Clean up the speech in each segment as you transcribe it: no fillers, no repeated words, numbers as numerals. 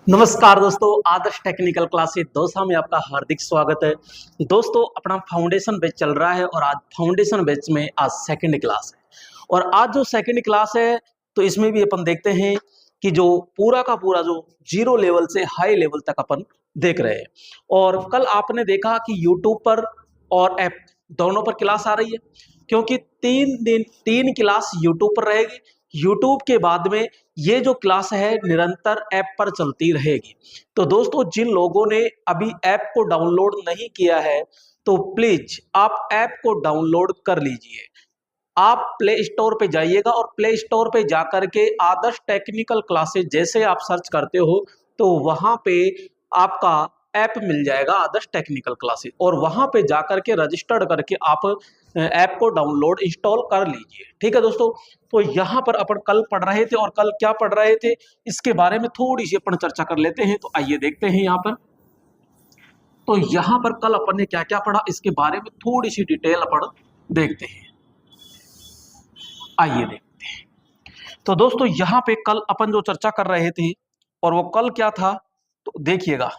नमस्कार दोस्तों, आदर्श technical classes dosa में आपका हार्दिक स्वागत है। दोस्तों, अपना फाउंडेशन बैच चल रहा है और आज फाउंडेशन बैच में आज सेकंड क्लास है। और आज जो सेकंड क्लास है तो इसमें भी अपन देखते हैं कि जो पूरा का पूरा जो जीरो लेवल से हाई लेवल तक अपन देख रहे हैं। और कल आपने देखा कि यूट्यूब पर और ऐप दोनों पर क्लास आ रही है, क्योंकि 3 क्लास यूट्यूब पर रहेगी। यूट्यूब के बाद में ये जो क्लास है निरंतर ऐप पर चलती रहेगी। तो दोस्तों, जिन लोगों ने अभी ऐप को डाउनलोड नहीं किया है तो प्लीज आप ऐप को डाउनलोड कर लीजिए। आप प्ले स्टोर पे जाइएगा और प्ले स्टोर पे जाकर के आदर्श टेक्निकल क्लासेस जैसे आप सर्च करते हो तो वहां पे आपका ऐप मिल जाएगा आदर्श टेक्निकल क्लासेस, और वहां पे जाकर के रजिस्टर्ड करके आप ऐप को डाउनलोड इंस्टॉल कर लीजिए। ठीक है दोस्तों, तो यहाँ पर अपन कल पढ़ रहे थे और कल क्या पढ़ रहे थे इसके बारे में थोड़ी सी अपन चर्चा कर लेते हैं। तो आइए देखते हैं यहाँ पर। तो यहाँ पर कल अपन ने क्या क्या पढ़ा इसके बारे में थोड़ी सी डिटेल अपन देखते हैं। आइए देखते हैं। तो दोस्तों, यहाँ पे कल अपन जो चर्चा कर रहे थे और वो कल क्या था तो देखिएगा।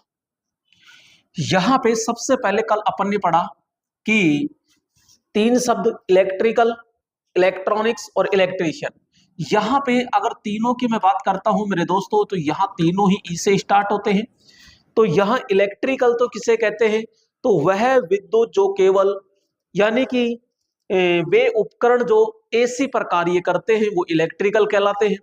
यहाँ पे सबसे पहले कल अपन ने पढ़ा कि 3 शब्द इलेक्ट्रिकल, इलेक्ट्रॉनिक्स और इलेक्ट्रीशियन। यहाँ पे अगर तीनों की मैं बात करता हूं मेरे दोस्तों तो यहाँ तीनों ही ई से स्टार्ट होते हैं। तो यहाँ इलेक्ट्रिकल तो किसे कहते हैं, तो वह विद्युत जो केवल यानी कि वे उपकरण जो एसी पर कार्य करते हैं वो इलेक्ट्रिकल कहलाते हैं।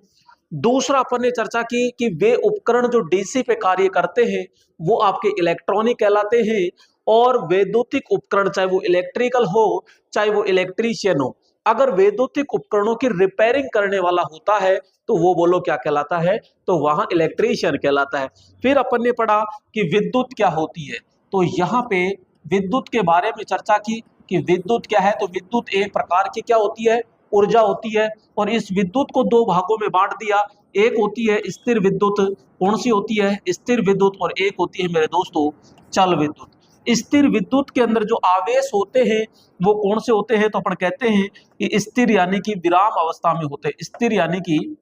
दूसरा अपन ने चर्चा की कि वे उपकरण जो डीसी पे कार्य करते हैं वो आपके इलेक्ट्रॉनिक कहलाते हैं। और वैद्युतिक उपकरण चाहे वो इलेक्ट्रिकल हो चाहे वो इलेक्ट्रीशियन हो, अगर वैद्युतिक उपकरणों की रिपेयरिंग करने वाला होता है तो वो बोलो क्या कहलाता है, तो वहां इलेक्ट्रीशियन कहलाता है। फिर अपन ने पढ़ा कि विद्युत क्या होती है। तो यहाँ पे विद्युत के बारे में चर्चा की कि विद्युत क्या है, तो विद्युत एक प्रकार की क्या होती है, ऊर्जा होती है। और इस विद्युत को 2 भागों में बांट दिया। एक होती है स्थिर विद्युत, कौन सी होती है, स्थिर विद्युत, और एक होती है मेरे दोस्तों चल विद्युत। स्थिर विद्युत के अंदर जो आवेश होते हैं वो कौन से होते हैं, तो अपन कहते हैं कि स्थिर यानी कि विराम अवस्था में होते हैं। स्थिर यानी कि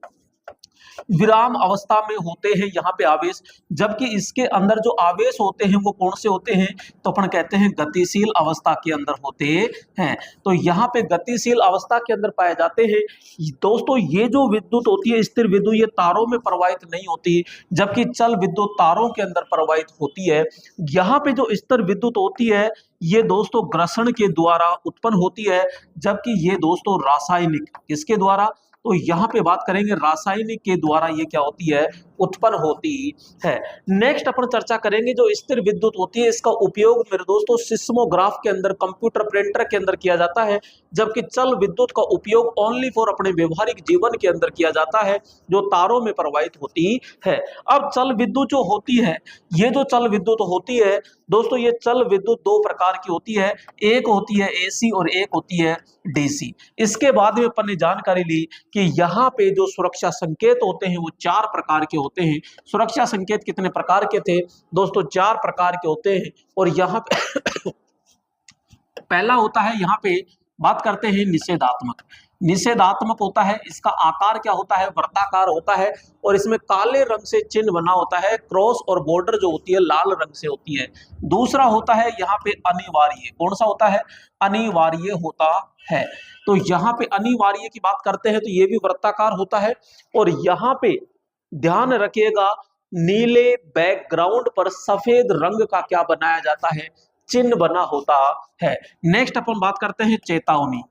विराम अवस्था में होते हैं यहाँ पे आवेश, जबकि इसके अंदर जो आवेश होते हैं वो कौन से होते हैं, तो अपन कहते हैं गतिशील अवस्था के अंदर होते हैं। तो यहाँ पे गतिशील अवस्था के अंदर पाए जाते हैं। दोस्तों, ये जो विद्युत होती है स्थिर विद्युत, ये तारों में प्रवाहित नहीं होती, जबकि चल विद्युत तारों के अंदर प्रवाहित होती है। यहाँ पे जो स्थिर विद्युत होती है ये दोस्तों घर्षण के द्वारा उत्पन्न होती है, जबकि ये दोस्तों रासायनिक किसके द्वारा, तो यहाँ पे बात करेंगे रासायनिक के द्वारा ये क्या होती है, उत्पन्न होती है। नेक्स्ट अपन चर्चा करेंगे जो स्थिर विद्युत होती है इसका उपयोग मेरे दोस्तों सिस्मोग्राफ के अंदर, कंप्यूटर प्रिंटर के अंदर किया जाता है, जबकि चल विद्युत का उपयोग ओनली फॉर अपने व्यवहारिक जीवन के अंदर किया जाता है जो तारों में प्रवाहित होती है। अब चल विद्युत जो होती है, ये जो चल विद्युत होती है दोस्तों, ये चल विद्युत 2 प्रकार की होती है, एक होती है एसी और एक होती है डीसी। इसके बाद में अपन ने जानकारी ली कि यहाँ पे जो सुरक्षा संकेत होते हैं वो 4 प्रकार के होते हैं। सुरक्षा संकेत कितने प्रकार के थे दोस्तों, 4 प्रकार के होते हैं। और यहाँ पे पहला होता है, यहाँ पे बात करते हैं निषेधात्मक। निषेधात्मक होता है, इसका आकार क्या होता है, वृत्ताकार होता है, और इसमें काले रंग से चिन्ह बना होता है, क्रॉस और बॉर्डर जो होती है लाल रंग से होती है। दूसरा होता है यहाँ पे अनिवार्य, कौन सा होता है, अनिवार्य होता है। तो यहाँ पे अनिवार्य की बात करते हैं तो ये भी वृत्ताकार होता है। और यहाँ पे ध्यान रखिएगा, नीले बैकग्राउंड पर सफेद रंग का क्या बनाया जाता है, चिन्ह बना होता है। नेक्स्ट अपन बात करते हैं चेतावनी।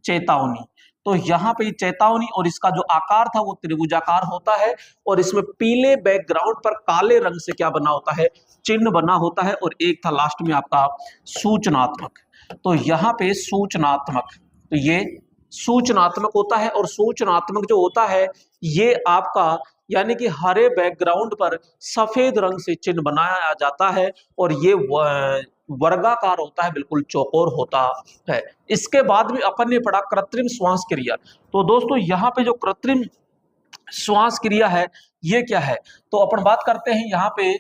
चेतावनी, तो यहाँ पे चेतावनी और इसका जो आकार था वो त्रिभुजाकार होता है, और इसमें पीले बैकग्राउंड पर काले रंग से क्या बना होता है, चिन्ह बना होता है। और एक था लास्ट में आपका सूचनात्मक। तो यहाँ पे सूचनात्मक, तो ये सूचनात्मक होता है। और सूचनात्मक जो होता है ये आपका यानी कि हरे बैकग्राउंड पर सफेद रंग से चिन्ह बनाया जाता है, और ये वर्गाकार होता है, बिल्कुल चौकोर होता है। इसके बाद भी अपन ने पढ़ा कृत्रिम श्वास क्रिया। तो दोस्तों, यहाँ पे जो कृत्रिम श्वास क्रिया है ये क्या है, तो अपन बात करते हैं यहाँ पे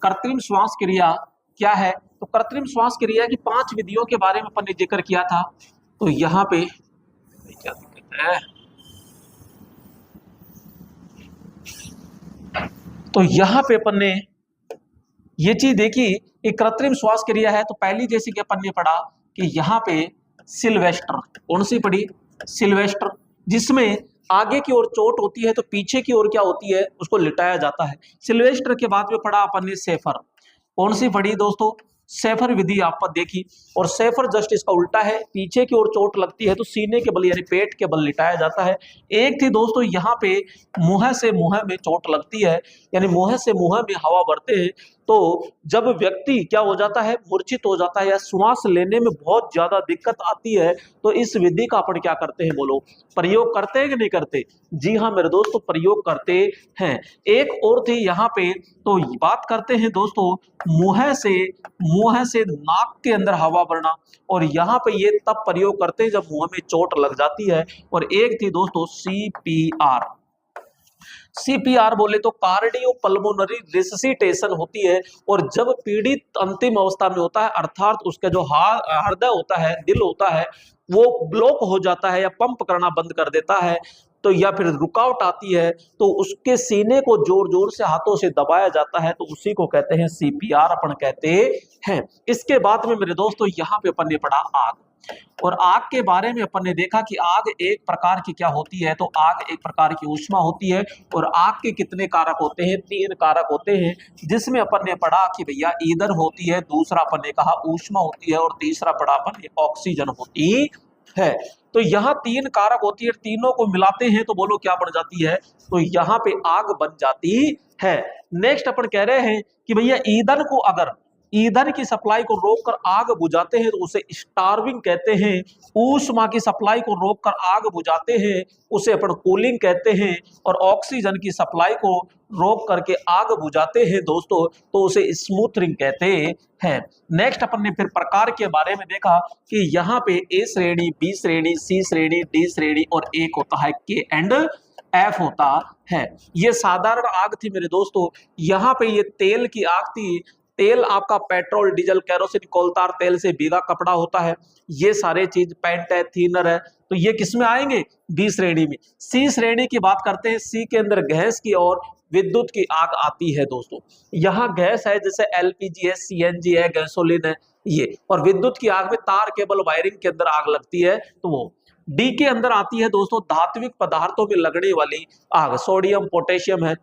कृत्रिम श्वास क्रिया क्या है। तो कृत्रिम श्वास क्रिया की 5 विधियों के बारे में अपन ने जिक्र किया था। तो यहाँ पे क्या दिक्कत है, तो यहां पे अपन ने ये चीज देखी, एक कृत्रिम श्वास क्रिया है। तो पहली जैसे कि अपन ने पढ़ा कि यहाँ पे सिल्वेस्टर, कौन सी पढ़ी, सिल्वेस्टर, जिसमें आगे की ओर चोट होती है तो पीछे की ओर क्या होती है, उसको लिटाया जाता है। सिल्वेस्टर के बाद में पढ़ा अपन ने सेफर, कौन सी पढ़ी दोस्तों, सेफर विधि आप पर देखी। और सेफर जस्ट इसका उल्टा है, पीछे की ओर चोट लगती है तो सीने के बल यानी पेट के बल लिटाया जाता है। एक थी दोस्तों यहाँ पे मुंह से मुंह में चोट लगती है, यानी मुंह से मुंह में हवा भरते हैं तो जब व्यक्ति क्या हो जाता है, मूर्छित हो जाता है या श्वास लेने में बहुत ज्यादा दिक्कत आती है, तो इस विधि का अपन क्या करते हैं, बोलो, प्रयोग करते हैं कि नहीं करते। जी हाँ मेरे दोस्तों, प्रयोग करते हैं। एक और थी यहाँ पे, तो बात करते हैं दोस्तों मुंह से नाक के अंदर हवा भरना, और यहाँ पे ये तब प्रयोग करते हैं जब मुंह में चोट लग जाती है। और एक थी दोस्तों सीपीआर, सीपीआर बोले तो कार्डियो पल्मोनरी रिससिटेशन होती है। और जब पीड़ित अंतिम अवस्था में होता है, अर्थात उसका जो हृदय होता है, दिल होता है, वो ब्लॉक हो जाता है या पंप करना बंद कर देता है, तो या फिर रुकावट आती है, तो उसके सीने को जोर जोर से हाथों से दबाया जाता है, तो उसी को कहते हैं सीपीआर अपन कहते हैं। इसके बाद में मेरे दोस्तों यहाँ पे अपन ने पढ़ा आग, और आग के बारे में अपन ने देखा कि आग एक प्रकार की क्या होती है, तो आग एक प्रकार की ऊष्मा होती है। और आग के कितने कारक होते हैं, 3 कारक होते हैं, जिसमें अपन ने पढ़ा कि भैया ईंधन होती है, दूसरा अपन ने कहा ऊष्मा होती है, और तीसरा पढ़ा अपन ने ऑक्सीजन होती है। तो यहाँ 3 कारक होती है, तीनों को मिलाते हैं तो बोलो क्या बन जाती है, तो यहाँ पे आग बन जाती है। नेक्स्ट अपन कह रहे हैं कि भैया ईंधन की सप्लाई को रोककर आग बुझाते हैं तो उसे स्टार्विंग कहते हैं। ऊष्मा की सप्लाई को रोककर आग बुझाते हैं उसे अपन कूलिंग कहते हैं। और ऑक्सीजन की सप्लाई को रोक करके आग बुझाते हैं दोस्तों, तो उसे स्मूथरिंग कहते हैं। नेक्स्ट अपन ने फिर प्रकार के बारे में देखा कि यहाँ पे ए श्रेणी, बी श्रेणी, सी श्रेणी, डी श्रेणी, और एक होता है के एंड एफ होता है। ये साधारण आग थी मेरे दोस्तों। यहाँ पे ये तेल की आग थी। तेल आपका पेट्रोल, डीजल, केरोसिन, कोलतार तेल से भीगा कपड़ा होता है। ये सारे चीज पेंट है, थीनर है, तो ये किस में आएंगे, बी श्रेणी में। सी श्रेणी की बात करते हैं। सी के अंदर गैस की और विद्युत की आग आती है दोस्तों। यहाँ गैस है जैसे एलपीजी है, सीएनजी है, गैसोलीन है ये, और विद्युत की आग में तार केबल वायरिंग के अंदर आग लगती है, तो वो। डी के अंदर आती है दोस्तों धात्विक पदार्थों में लगने वाली आग, सोडियम, पोटेशियम है,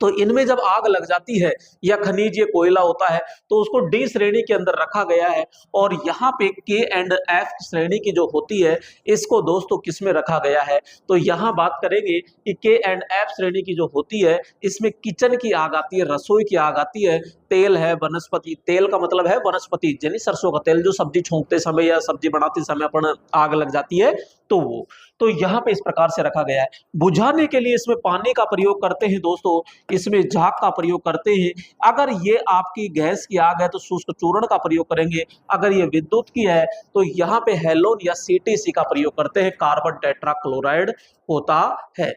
तो इनमें जब आग लग जाती है, या खनिज ये कोयला होता है, तो उसको डी श्रेणी के अंदर रखा गया है। और यहाँ पे के एंड एफ श्रेणी की जो होती है, इसको दोस्तों किस में रखा गया है, तो यहाँ बात करेंगे कि के एंड एफ श्रेणी की जो होती है, इसमें किचन की आग आती है, रसोई की आग आती है, तेल है, वनस्पति तेल का मतलब है वनस्पति, यानी सरसों का तेल, जो सब्जी छोंकते समय या सब्जी बनाते समय अपन आग लग जाती है, तो वो। तो यहाँ पे इस प्रकार से रखा गया है। बुझाने के लिए इसमें पानी का प्रयोग करते हैं दोस्तों, इसमें झाग का प्रयोग करते हैं। अगर ये आपकी गैस की आग है तो शुष्क चूर्ण का प्रयोग करेंगे। अगर ये विद्युत की है तो यहाँ पे हेलोन या सीटीसी का प्रयोग करते हैं, कार्बन टेट्राक्लोराइड होता है।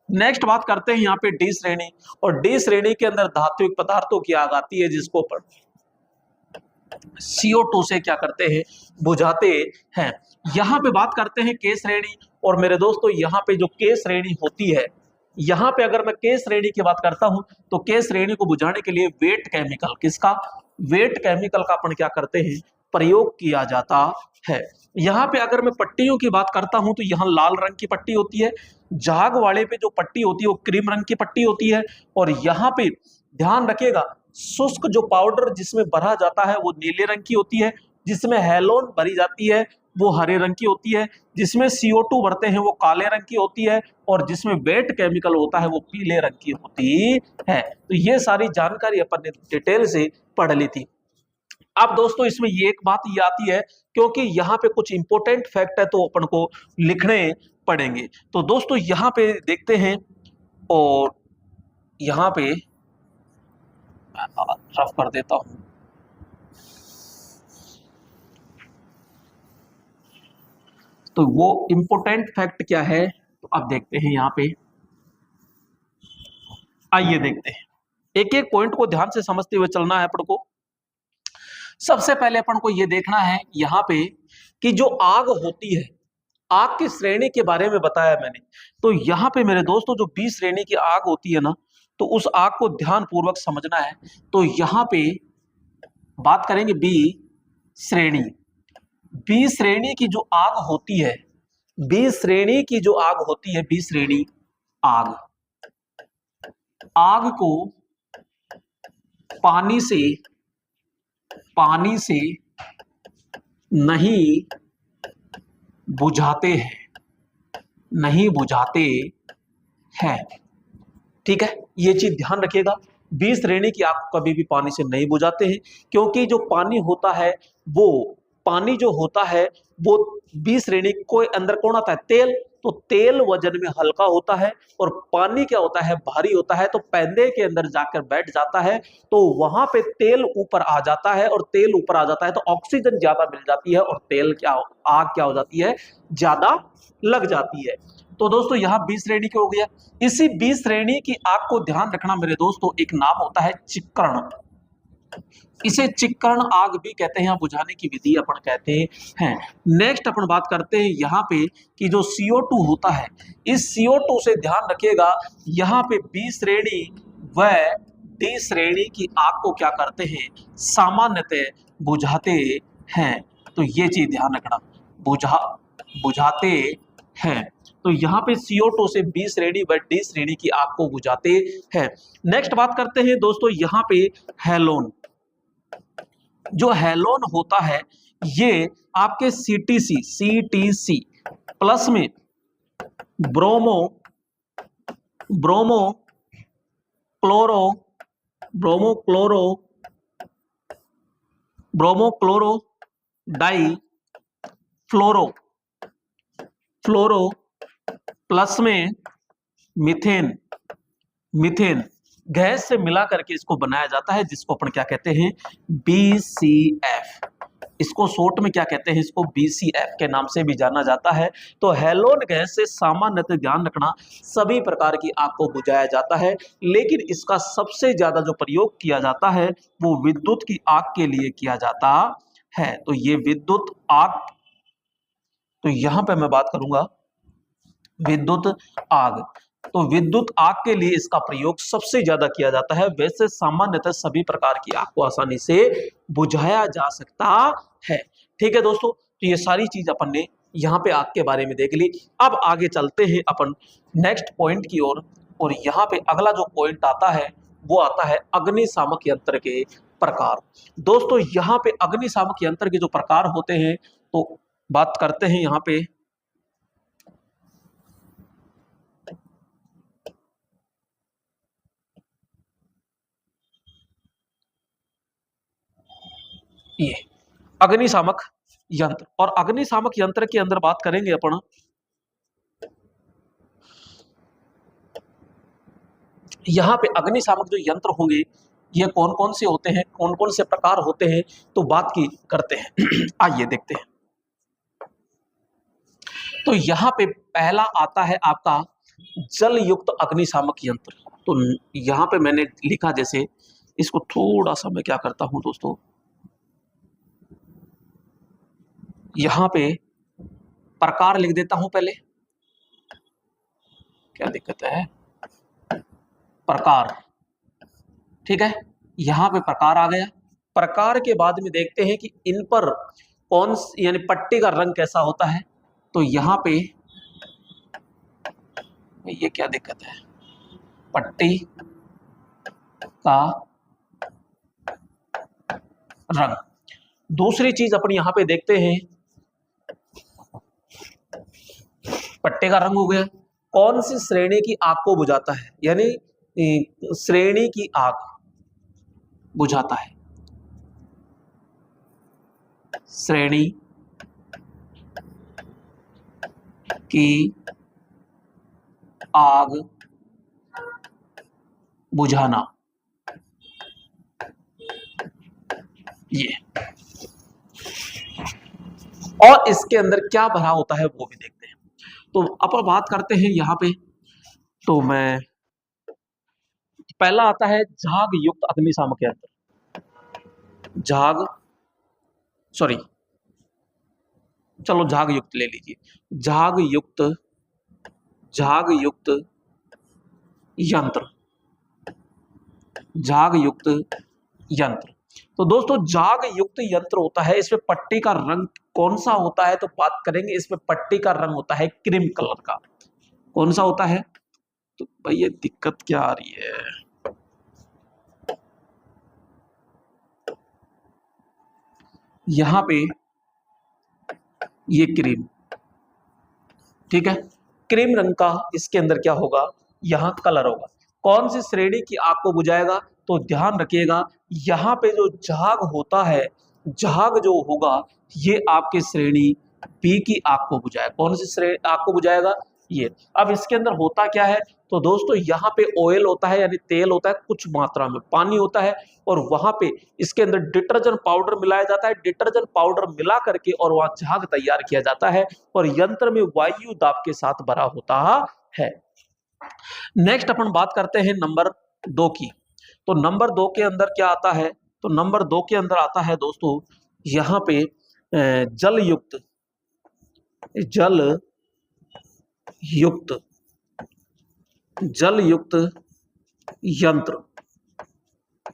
नेक्स्ट बात करते हैं यहाँ पे डी श्रेणी, और डी श्रेणी के अंदर धात्विक पदार्थों की आग आती है, जिसको CO2 से क्या करते हैं, बुझाते हैं। यहाँ पे बात करते हैं के श्रेणी, और मेरे दोस्तों यहाँ पे जो के श्रेणी होती है, यहाँ पे अगर मैं के श्रेणी की बात करता हूं तो के श्रेणी को बुझाने के लिए वेट केमिकल, किसका, वेट केमिकल का अपन क्या करते हैं, प्रयोग किया जाता है। यहाँ पे अगर मैं पट्टियों की बात करता हूं तो यहाँ लाल रंग की पट्टी होती है, झाग वाले पे जो पट्टी होती है वो क्रीम रंग की पट्टी होती है, और यहाँ पे ध्यान रखिएगा शुष्क जो पाउडर जिसमें भरा जाता है वो नीले रंग की होती है, जिसमें हेलोन भरी जाती है वो हरे रंग की होती है, जिसमें CO2 भरते हैं वो काले रंग की होती है, और जिसमें वेट केमिकल होता है वो पीले रंग की होती है। तो ये सारी जानकारी अपन ने डिटेल से पढ़ ली थी। अब दोस्तों इसमें ये एक बात ये आती है, क्योंकि यहाँ पे कुछ इंपॉर्टेंट फैक्ट है तो अपन को लिखने पड़ेंगे। तो दोस्तों यहाँ पे देखते हैं, और यहाँ पे रफ कर देता हूं। तो वो इंपॉर्टेंट फैक्ट क्या है, तो अब देखते हैं यहाँ पे, आइए देखते हैं, एक एक पॉइंट को ध्यान से समझते हुए चलना है अपन को। सबसे पहले अपन को ये देखना है यहाँ पे कि जो आग होती है, आग की श्रेणी के बारे में बताया मैंने, तो यहाँ पे मेरे दोस्तों जो बी श्रेणी की आग होती है ना, तो उस आग को ध्यान पूर्वक समझना है। तो यहां पे बात करेंगे बी श्रेणी। बी श्रेणी की जो आग होती है, बी श्रेणी की जो आग होती है, बी श्रेणी आग, आग को पानी से नहीं बुझाते हैं, नहीं बुझाते हैं। ठीक है, ये चीज ध्यान रखिएगा। बी श्रेणी की आग को कभी भी पानी से नहीं बुझाते हैं, क्योंकि जो पानी होता है वो पानी जो होता है वो बी श्रेणी को अंदर कौन आता है, तेल। तो तेल वजन में हल्का होता है और पानी क्या होता है, भारी होता है। तो पैंदे के अंदर जाकर बैठ जाता है, तो वहां पे तेल ऊपर आ जाता है, और तेल ऊपर आ जाता है तो ऑक्सीजन ज्यादा मिल जाती है और तेल क्या, आग क्या हो जाती है, ज्यादा लग जाती है। तो दोस्तों यहां बी श्रेणी के हो गया। इसी बी श्रेणी की आग को ध्यान रखना मेरे दोस्तों, एक नाम होता है चिक्करण। इसे चिक्करण आग भी कहते हैं, बुझाने की विधि अपन कहते हैं। नेक्स्ट अपन बात करते हैं यहाँ पे कि जो CO2 होता है, इस CO2 से ध्यान रखिएगा, यहाँ पे बी श्रेणी व डी श्रेणी की आग को क्या करते हैं, सामान्यतः बुझाते हैं। तो ये चीज ध्यान रखना, बुझाते हैं। तो यहाँ पे CO2 से बी श्रेणी व डी श्रेणी की आग को बुझाते हैं। नेक्स्ट बात करते हैं दोस्तों यहाँ पे हैलोन। जो हैलोन होता है ये आपके CTC प्लस में ब्रोमो क्लोरो डाई फ्लोरो प्लस में मीथेन गैस से मिला करके इसको बनाया जाता है, जिसको अपन क्या कहते हैं, BCF। इसको शॉर्ट में क्या कहते हैं, इसको BCF के नाम से भी जाना जाता है। तो हैलोन गैस से सामान्यतः ध्यान रखना सभी प्रकार की आग को बुझाया जाता है, लेकिन इसका सबसे ज्यादा जो प्रयोग किया जाता है वो विद्युत की आग के लिए किया जाता है। तो ये विद्युत आग, तो यहां पे मैं बात करूंगा विद्युत आग। तो विद्युत आग के लिए इसका प्रयोग सबसे ज्यादा किया जाता है। वैसे सामान्यतः सभी प्रकार की आग को आसानी से बुझाया जा सकता है। ठीक है दोस्तों, तो ये सारी चीज अपन ने यहाँ पे आग के बारे में देख ली। अब आगे चलते हैं अपन नेक्स्ट पॉइंट की ओर, और यहाँ पे अगला जो पॉइंट आता है वो आता है अग्निशामक यंत्र के प्रकार। दोस्तों यहाँ पे अग्निशामक यंत्र के जो प्रकार होते हैं, तो बात करते हैं यहाँ पे ये अग्निशामक यंत्र। और अग्निशामक यंत्र के अंदर बात करेंगे अपन, यहां पे अग्निशामक जो यंत्र होंगे ये कौन कौन से होते हैं, कौन कौन से प्रकार होते हैं, तो बात की करते हैं। आइए देखते हैं। तो यहां पे पहला आता है आपका जल युक्त अग्निशामक यंत्र। तो यहां पे मैंने लिखा, जैसे इसको थोड़ा सा मैं क्या करता हूं दोस्तों, यहां पे प्रकार लिख देता हूं पहले, क्या दिक्कत है, प्रकार। ठीक है, यहां पे प्रकार आ गया। प्रकार के बाद में देखते हैं कि इन पर कौन यानी पट्टी का रंग कैसा होता है। तो यहां पे ये क्या दिक्कत है, पट्टी का रंग। दूसरी चीज अपन यहां पे देखते हैं, पट्टे का रंग हो गया, कौन सी श्रेणी की आग को बुझाता है, यानी श्रेणी की आग बुझाता है, श्रेणी की आग बुझाना। ये और इसके अंदर क्या भरा होता है वो भी देखते हैं। तो अब बात करते हैं यहां पे, तो मैं पहला आता है झाग युक्त अग्निशामक यंत्र। झाग, सॉरी चलो झाग युक्त ले लीजिए। झाग युक्त यंत्र। झाग युक्त यंत्र। तो दोस्तों झाग युक्त यंत्र होता है, इसमें पट्टी का रंग कौन सा होता है, तो बात करेंगे इसमें पट्टी का रंग होता है क्रीम कलर का। कौन सा होता है, तो भाई ये दिक्कत क्या आ रही है, यहां पे ये क्रीम, ठीक है, क्रीम रंग का इसके अंदर क्या होगा, यहां कलर होगा। कौन सी श्रेणी की आग को बुझाएगा, तो ध्यान रखिएगा यहां पे जो झाग होता है, झाग जो होगा ये आपके श्रेणी बी की आग को बुझाएगा। कौन सी श्रेणी आग को बुझाएगा, ये। अब इसके अंदर होता क्या है, तो दोस्तों यहाँ पे ऑयल होता है, यानी तेल होता है, कुछ मात्रा में पानी होता है, और वहां पे इसके अंदर डिटर्जेंट पाउडर मिलाया जाता है। डिटर्जेंट पाउडर मिला करके और वहां झाग तैयार किया जाता है, और यंत्र में वायु दाब के साथ भरा होता है। नेक्स्ट अपन बात करते हैं नंबर 2 की। तो नंबर 2 के अंदर क्या आता है, तो नंबर 2 के अंदर आता है दोस्तों यहाँ पे जल युक्त जल युक्त यंत्र।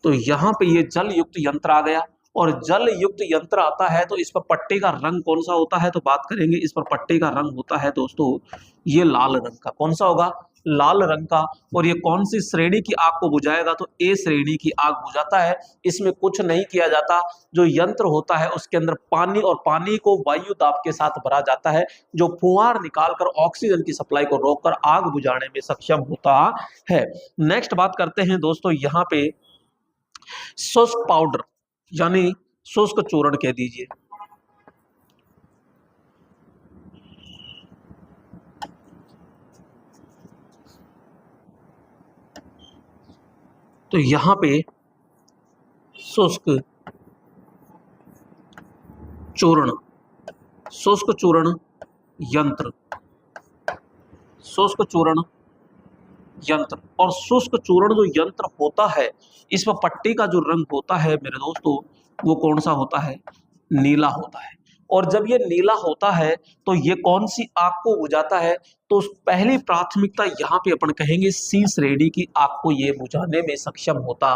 तो यहां पे ये जल युक्त यंत्र आ गया, और जल युक्त यंत्र आता है तो इस पर पट्टी का रंग कौन सा होता है, तो बात करेंगे इस पर पट्टी का रंग होता है दोस्तों ये लाल रंग का। कौन सा होगा, लाल रंग का। और ये कौन सी श्रेणी की आग को बुझाएगा, तो ए श्रेणी की आग बुझाता है। इसमें कुछ नहीं किया जाता, जो यंत्र होता है उसके अंदर पानी, और पानी को वायु दाब के साथ भरा जाता है, जो फुहार निकालकर ऑक्सीजन की सप्लाई को रोककर आग बुझाने में सक्षम होता है। नेक्स्ट बात करते हैं दोस्तों यहाँ पे शुष्क पाउडर, यानी शुष्क चूर्ण कह दीजिए। तो यहां पे शुष्क चूर्ण यंत्र, शुष्क चूर्ण यंत्र। और शुष्क चूर्ण जो यंत्र होता है, इसमें पट्टी का जो रंग होता है मेरे दोस्तों, वो कौन सा होता है, नीला होता है। और जब ये नीला होता है तो ये कौन सी आग को बुझाता है, तो पहली प्राथमिकता यहाँ पे अपन कहेंगे सी श्रेणी की आग को ये बुझाने में सक्षम होता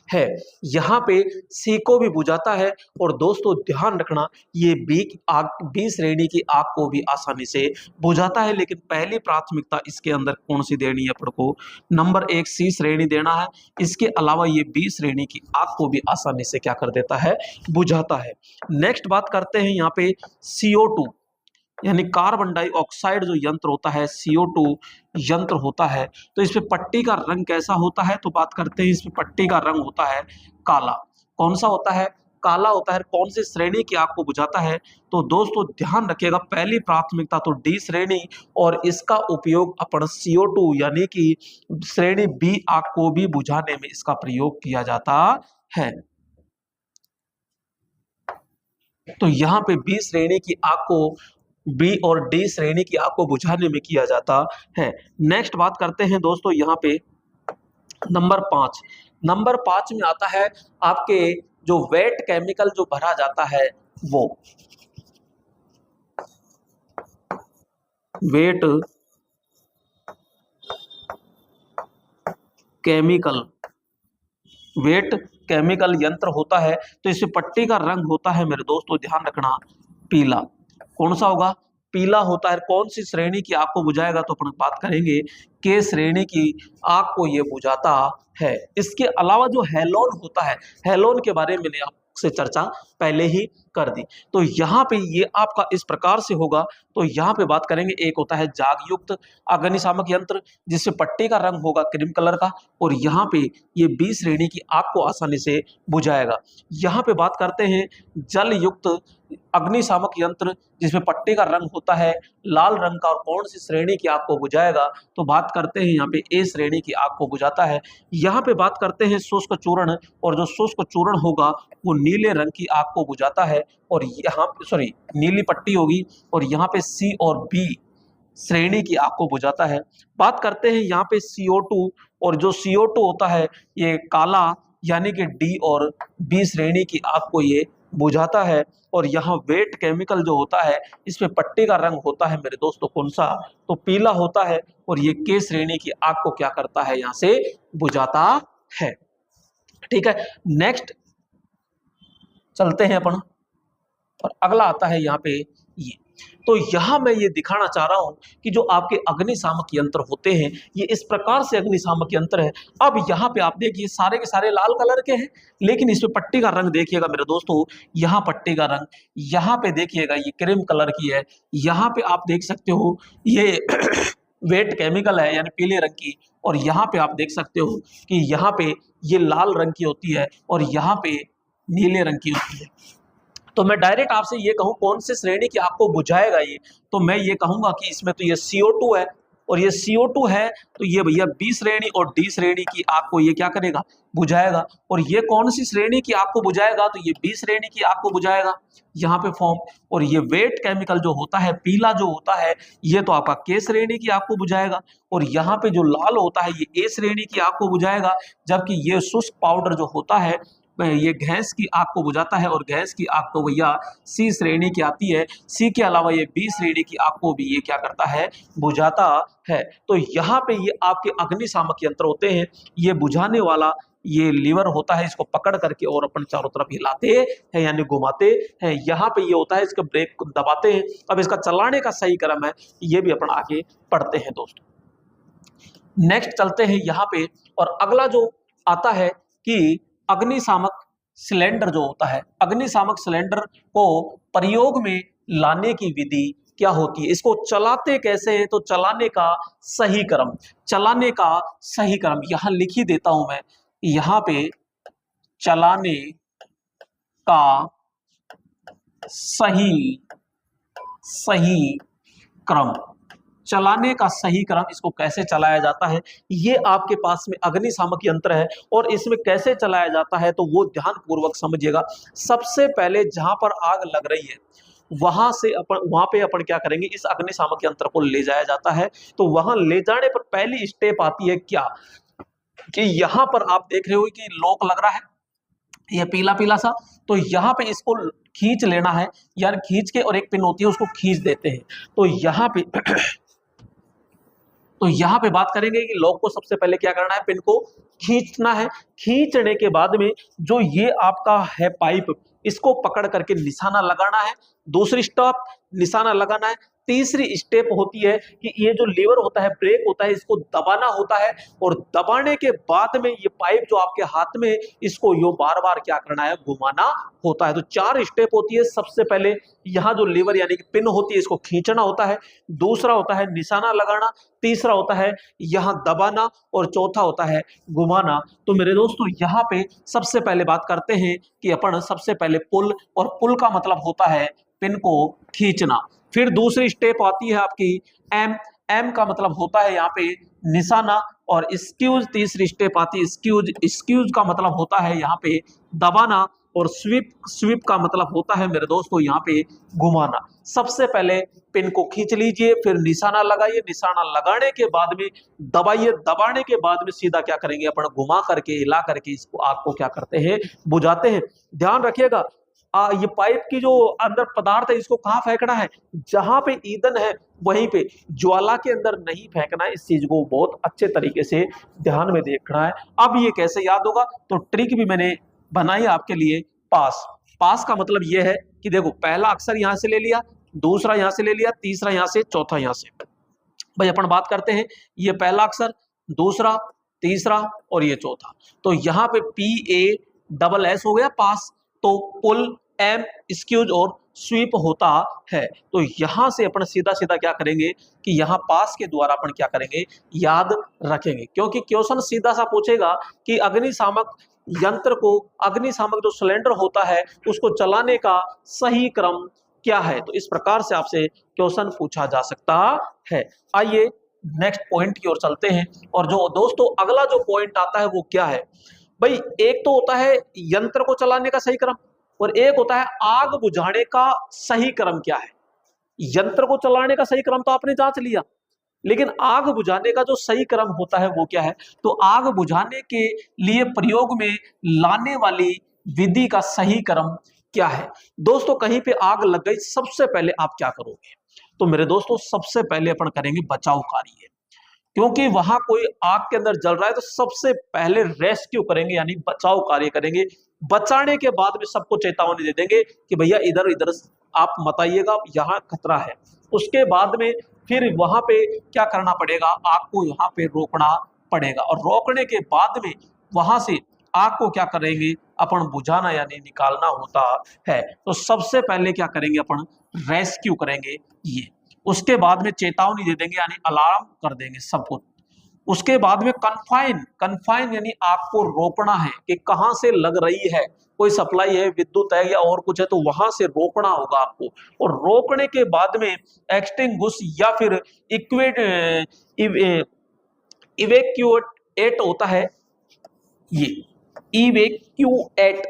है। यहाँ पे सी को भी बुझाता है, और दोस्तों ध्यान रखना ये बी श्रेणी की आग को भी आसानी से बुझाता है। लेकिन पहली प्राथमिकता इसके अंदर कौन सी देनी है अपन को, नंबर 1 सी श्रेणी देना है। इसके अलावा ये बी श्रेणी की आग को भी आसानी से क्या कर देता है, बुझाता है। नेक्स्ट बात करते हैं यहाँ पे CO2, यानी कार्बन डाइऑक्साइड जो यंत्र होता है, CO2 यंत्र होता है। तो इसमें पट्टी का रंग कैसा होता है, तो बात करते हैं इसमें पट्टी का रंग होता है काला। कौन सा होता है, काला होता है। कौन सी श्रेणी की आग को बुझाता है, तो दोस्तों ध्यान रखिएगा पहली प्राथमिकता तो डी श्रेणी, और इसका उपयोग अपन CO2 यानी कि श्रेणी बी आग को भी बुझाने में इसका प्रयोग किया जाता है। तो यहाँ पे बी श्रेणी की आग को, बी और डी श्रेणी की आग को बुझाने में किया जाता है। नेक्स्ट बात करते हैं दोस्तों यहाँ पे नंबर 5। नंबर 5 में आता है आपके जो वेट केमिकल जो भरा जाता है, वो वेट केमिकल यंत्र होता है। तो इसमें पट्टी का रंग होता है मेरे दोस्तों, ध्यान रखना, पीला। कौन सा होगा, पीला होता है। कौन सी श्रेणी की आग को बुझाएगा, तो अपन बात करेंगे के श्रेणी की आग को ये बुझाता है। इसके अलावा जो हेलोन होता है, हेलोन के बारे में मैंने आपसे चर्चा पहले ही कर दी। तो यहाँ पे ये आपका इस प्रकार से होगा। तो यहाँ पे बात करेंगे, एक होता है जागयुक्त अग्निशामक यंत्र जिससे पट्टी का रंग होगा क्रीम कलर का, और यहाँ पे ये बी श्रेणी की आग को आसानी से बुझाएगा। यहाँ पे बात करते हैं जल युक्त अग्निशामक यंत्र जिसमें पट्टी का रंग होता है लाल रंग का, और कौन सी श्रेणी की आग को बुझाएगा, तो बात करते हैं यहाँ पे ए श्रेणी की आग को बुझाता है। यहाँ पे बात करते हैं शुष्क चूर्ण, और जो शुष्क चूर्ण होगा वो नीले रंग की आग को बुझाता है, और यहाँ सॉरी नीली पट्टी होगी, और यहाँ पे सी और बी श्रेणी की आग को बुझाता है। बात करते हैं यहाँ पे CO2, और जो CO2 होता है ये काला, यानी कि डी और बी श्रेणी की आग को ये बुझाता है। और यहाँ वेट केमिकल जो होता है इसमें पट्टी का रंग होता है मेरे दोस्तों कौन सा, तो पीला होता है, और ये के श्रेणी की आग को क्या करता है, यहाँ से बुझाता है। ठीक है, नेक्स्ट चलते हैं अपन, और अगला आता है यहाँ पे ये। तो यहां मैं ये दिखाना चाह रहा हूं कि जो आपके अग्निशामक यंत्र होते हैं ये इस प्रकार से अग्निशामक यंत्र है। अब यहाँ पे आप देखिए सारे के सारे लाल कलर के हैं, लेकिन इसमें पट्टी का रंग देखिएगा मेरे दोस्तों, यहाँ पट्टी का रंग, यहाँ पे देखिएगा ये क्रीम कलर की है, यहाँ पे आप देख सकते हो ये वेट केमिकल है यानी पीले रंग की, और यहाँ पे आप देख सकते हो कि यहाँ पे ये लाल रंग की होती है और यहाँ पे नीले रंग की होती है। तो मैं डायरेक्ट आपसे ये कहूं कौन से श्रेणी की आपको बुझाएगा ये, तो मैं ये कहूंगा कि इसमें तो ये CO2 है और ये CO2 है, तो ये भैया बी श्रेणी और डी श्रेणी की आपको ये क्या करेगा, बुझाएगा। और ये कौन सी श्रेणी की आपको बुझाएगा, तो ये बी श्रेणी की आपको बुझाएगा यहाँ पे फॉर्म। और ये वेट केमिकल जो होता है पीला जो होता है ये तो आपका के श्रेणी की आपको बुझाएगा, और यहाँ पे जो लाल होता है ये ए श्रेणी की आपको बुझाएगा, जबकि ये शुष्क पाउडर जो होता है ये गैस की आग को बुझाता है, और गैस की आग तो भैया सी श्रेणी की आती है, सी के अलावा ये बी श्रेणी की आग को भी ये क्या करता है, बुझाता है। तो यहाँ पे ये आपके अग्निशामक यंत्र होते हैं, ये बुझाने वाला ये लीवर होता है, इसको पकड़ करके और अपन चारों तरफ हिलाते हैं यानी घुमाते हैं। यहाँ पे ये होता है इसके ब्रेक को दबाते हैं। अब इसका चलाने का सही क्रम है ये भी अपन आगे पढ़ते हैं दोस्तों। नेक्स्ट चलते हैं यहाँ पे, और अगला जो आता है कि अग्निशामक सिलेंडर जो होता है, अग्निशामक सिलेंडर को प्रयोग में लाने की विधि क्या होती है, इसको चलाते कैसे हैं, तो चलाने का सही क्रम, चलाने का सही क्रम यहां लिख ही देता हूं मैं, यहां पे चलाने का सही क्रम, चलाने का सही क्रम, इसको कैसे चलाया जाता है, ये आपके पास में अग्निशामक यंत्र है और इसमें कैसे चलाया जाता है तो वो ध्यान पूर्वक समझिएगा। सबसे पहले जहां पर आग लग रही है वहां पे अपन क्या करेंगे, इस अग्निशामक यंत्र को ले जाया जाता है। तो वहां ले जाने पर पहली स्टेप आती है क्या, कि यहां पर आप देख रहे हो कि लॉक लग रहा है ये पीला पीला सा, तो यहाँ पे इसको खींच लेना है यार, खींच के, और एक पिन होती है उसको खींच देते हैं। तो यहाँ पे बात करेंगे कि लॉक को सबसे पहले क्या करना है, पिन को खींचना है। खींचने के बाद में जो ये आपका है पाइप, इसको पकड़ करके निशाना लगाना है। दूसरी स्टेप निशाना लगाना है। तीसरी स्टेप होती है कि ये जो लीवर होता है, ब्रेक होता है, इसको दबाना होता है, और दबाने के बाद में ये पाइप जो आपके हाथ में, इसको यो बार बार क्या करना है, घुमाना होता है। तो 4 स्टेप होती है। सबसे पहले यहाँ जो लीवर यानी कि पिन होती है इसको खींचना होता है, दूसरा होता है निशाना लगाना, तीसरा होता है यहाँ दबाना, और चौथा होता है घुमाना। तो मेरे दोस्तों यहाँ पे सबसे पहले बात करते हैं कि अपन सबसे पहले पुल, और पुल का मतलब होता है पिन को खींचना। फिर दूसरी स्टेप आती है आपकी एम, एम का मतलब होता है यहाँ पे निशाना, और स्क्यूज तीसरी स्टेप आती है स्क्यूज, स्क्यूज का मतलब होता है यहाँ पे दबाना, और स्वीप, स्वीप का मतलब होता है मेरे दोस्तों यहाँ पे घुमाना। सबसे पहले पिन को खींच लीजिए, फिर निशाना लगाइए, निशाना लगाने के बाद में दबाइए, दबाने के बाद में सीधा क्या करेंगे अपन, घुमा करके हिला करके इसको आग को क्या करते हैं, बुझाते हैं। ध्यान रखिएगा ये पाइप की जो अंदर पदार्थ है इसको कहाँ फेंकना है, जहां पे ईंधन है वहीं पे, ज्वाला के अंदर नहीं फेंकना है। इस चीज को बहुत अच्छे तरीके से ध्यान में देखना है। अब ये कैसे याद होगा, तो ट्रिक भी मैंने बनाई आपके लिए। पास, पास का मतलब ये है कि देखो पहला अक्षर यहां से ले लिया, दूसरा यहां से ले लिया, तीसरा यहां से, चौथा यहां से। भाई अपन बात करते हैं, ये पहला अक्षर, दूसरा, तीसरा और ये चौथा। तो यहाँ पे PASS हो गया पास। तो पुल, एम, स्क्यूज और स्वीप होता है। तो यहां से अपन सीधा सीधा क्या करेंगे कि यहाँ पास के द्वारा अपन क्या करेंगे, याद रखेंगे, क्योंकि क्वेश्चन सीधा सा पूछेगा कि अग्निशामक यंत्र को, अग्निशामक जो सिलेंडर होता है उसको चलाने का सही क्रम क्या है। तो इस प्रकार से आपसे क्वेश्चन पूछा जा सकता है। आइए नेक्स्ट पॉइंट की ओर चलते हैं। और जो दोस्तों अगला जो पॉइंट आता है वो क्या है भाई, एक तो होता है यंत्र को चलाने का सही क्रम, और एक होता है आग बुझाने का सही क्रम क्या है। यंत्र को चलाने का सही क्रम तो आपने जांच लिया, लेकिन आग बुझाने का जो सही क्रम होता है वो क्या है। तो आग बुझाने के लिए प्रयोग में लाने वाली विधि का सही क्रम क्या है। दोस्तों कहीं पे आग लग गई, सबसे पहले आप क्या करोगे, तो मेरे दोस्तों सबसे पहले अपन करेंगे बचाव कार्य, क्योंकि वहां कोई आग के अंदर जल रहा है तो सबसे पहले रेस्क्यू करेंगे, यानी बचाव कार्य करेंगे। बचाने के बाद में सबको चेतावनी दे देंगे कि भैया इधर इधर आप मत आइएगा, यहाँ खतरा है। उसके बाद में फिर वहां पे क्या करना पड़ेगा, आग को यहाँ पे रोकना पड़ेगा, और रोकने के बाद में वहां से आग को क्या करेंगे, अपन बुझाना यानी निकालना होता है। तो सबसे पहले क्या करेंगे, अपन रेस्क्यू करेंगे ये। उसके बाद में चेतावनी दे देंगे यानी अलार्म कर देंगे सबको। उसके बाद में कन्फाइन, कन्फाइन यानी आग को रोकना है कि कहां से लग रही है, कोई सप्लाई है, विद्युत है या और कुछ है, तो वहां से रोकना होगा आपको। और रोकने के बाद में एक्सटिंग्विश या फिर इवेक्यूएट होता है, ये इवेक्यूएट,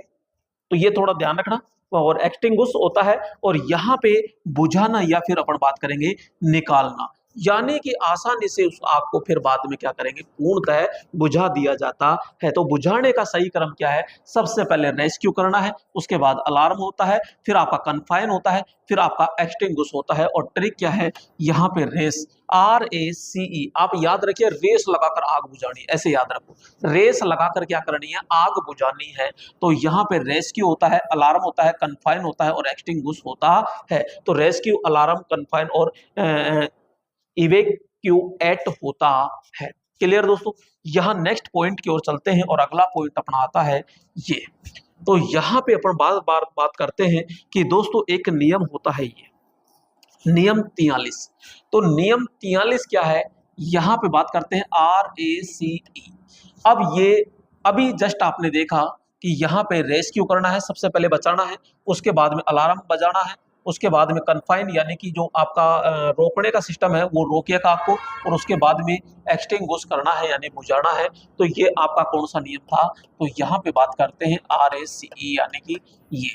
तो ये थोड़ा ध्यान रखना। और एक्सटिंग्विश होता है, और यहाँ पे बुझाना या फिर अपन बात करेंगे निकालना, यानी कि आसानी से उस आग को फिर बाद में क्या करेंगे, पूर्णतः बुझा दिया जाता है। तो बुझाने का सही क्रम क्या है, सबसे पहले रेस्क्यू करना है, उसके बाद अलार्म होता है, फिर आपका कन्फाइन होता है, फिर आपका एक्सटिंग्विश होता है। और ट्रिक क्या है यहाँ पे, रेस, RACE, आप याद रखिए, रेस लगाकर आग बुझानी, ऐसे याद रखो, रेस लगाकर क्या करनी है, आग बुझानी है। तो यहाँ पे रेस्क्यू होता है, अलार्म होता है, कन्फाइन होता है और एक्सटिंग्विश होता है। तो रेस्क्यू, अलार्म, कन्फाइन और इवेक्यूएट होता है। क्लियर दोस्तों। यहां नेक्स्ट पॉइंट की ओर चलते हैं, और अगला पॉइंट अपना आता है ये। तो यहां पे अपन बार बार बात करते हैं कि दोस्तों एक नियम होता है, ये नियम 43। तो नियम 43 क्या है, यहां पे बात करते हैं RACE। अब ये अभी जस्ट आपने देखा कि यहाँ पे रेस्क्यू करना है, सबसे पहले बचाना है, उसके बाद में अलार्म बजाना है, उसके बाद में कन्फाइन यानी कि जो आपका रोकने का सिस्टम है वो रोकेगा आपको, और उसके बाद में एक्सटिंग्विश करना है यानी बुझाना है। तो ये आपका कौन सा नियम था, तो यहाँ पे बात करते हैं RACE, यानी कि ये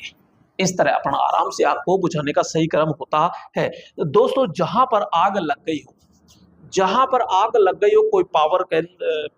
इस तरह अपना आराम से आग को बुझाने का सही क्रम होता है। दोस्तों जहां पर आग लग गई हो, जहां पर आग लग गई हो, कोई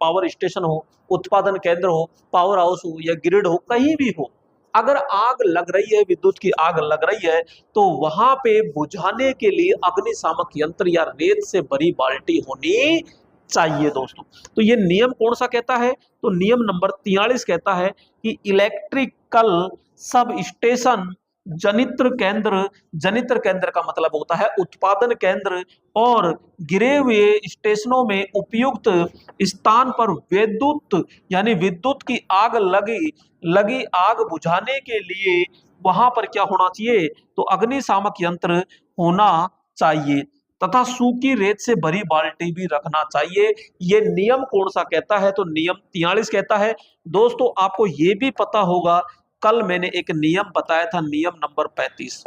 पावर स्टेशन हो, उत्पादन केंद्र हो, पावर हाउस हो या ग्रिड हो, कहीं भी हो, अगर आग लग रही है, विद्युत की आग लग रही है, तो वहां पे बुझाने के लिए अग्निशामक यंत्र या रेत से भरी बाल्टी होनी चाहिए दोस्तों। तो ये नियम कौन सा कहता है, तो नियम नंबर 43 कहता है कि इलेक्ट्रिकल सब स्टेशन, जनित्र केंद्र, जनित्र केंद्र का मतलब होता है उत्पादन केंद्र, और गिरे हुए स्टेशनों में उपयुक्त स्थान पर विद्युत यानी विद्युत की आग लगी आग बुझाने के लिए वहां पर क्या होना चाहिए, तो अग्निशामक यंत्र होना चाहिए, तथा सूखी रेत से भरी बाल्टी भी रखना चाहिए। ये नियम कौन सा कहता है, तो नियम 43 कहता है। दोस्तों आपको ये भी पता होगा, कल मैंने एक नियम बताया था, नियम नंबर 35,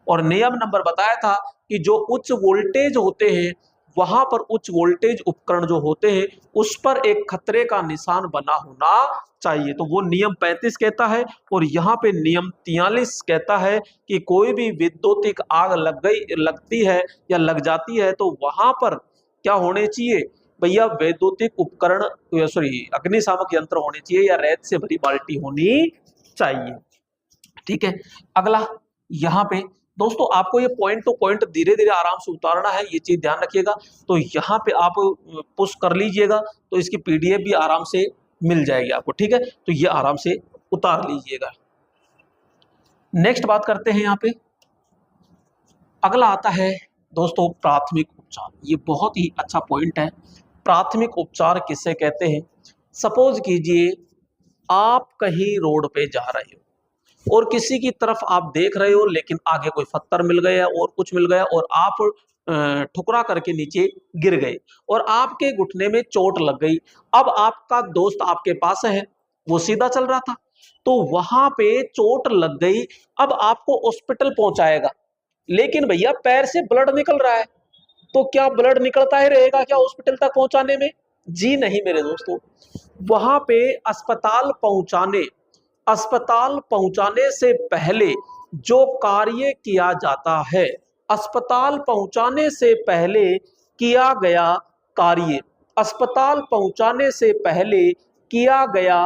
और नियम नंबर बताया था कि जो उच्च वोल्टेज होते हैं, वहां पर उच्च वोल्टेज उपकरण जो होते हैं उस पर एक खतरे का निशान बना होना चाहिए। तो वो नियम 35 कहता है, और यहाँ पे नियम 43 कहता है कि कोई भी विद्युतिक आग लगती है या लग जाती है, तो वहां पर क्या होने चाहिए भैया, वैद्युतिक उपकरण, सॉरी अग्निशामक यंत्र होने चाहिए या रेत से भरी बाल्टी होनी चाहिए। ठीक है। अगला यहाँ पे दोस्तों आपको ये पॉइंट टू पॉइंट धीरे धीरे आराम से उतारना है, ये चीज ध्यान रखिएगा। तो यहाँ पे आप पुश कर लीजिएगा, तो इसकी PDF भी आराम से मिल जाएगी आपको। ठीक है, तो ये आराम से उतार लीजिएगा। नेक्स्ट बात करते हैं यहाँ पे, अगला आता है दोस्तों प्राथमिक उपचार। ये बहुत ही अच्छा पॉइंट है। प्राथमिक उपचार किसे कहते हैं, सपोज कीजिए आप कहीं रोड पे जा रहे हो और किसी की तरफ आप देख रहे हो, लेकिन आगे कोई पत्थर मिल गया और कुछ मिल गया और आप ठुकरा करके नीचे गिर गए और आपके घुटने में चोट लग गई। अब आपका दोस्त आपके पास है, वो सीधा चल रहा था, तो वहां पे चोट लग गई। अब आपको हॉस्पिटल पहुंचाएगा, लेकिन भैया पैर से ब्लड निकल रहा है, तो क्या ब्लड निकलता ही रहेगा क्या हॉस्पिटल तक पहुंचाने में? जी नहीं मेरे दोस्तों। वहां पे अस्पताल पहुंचाने से पहले जो कार्य किया जाता है, अस्पताल पहुंचाने से पहले किया गया कार्य, अस्पताल पहुंचाने से पहले किया गया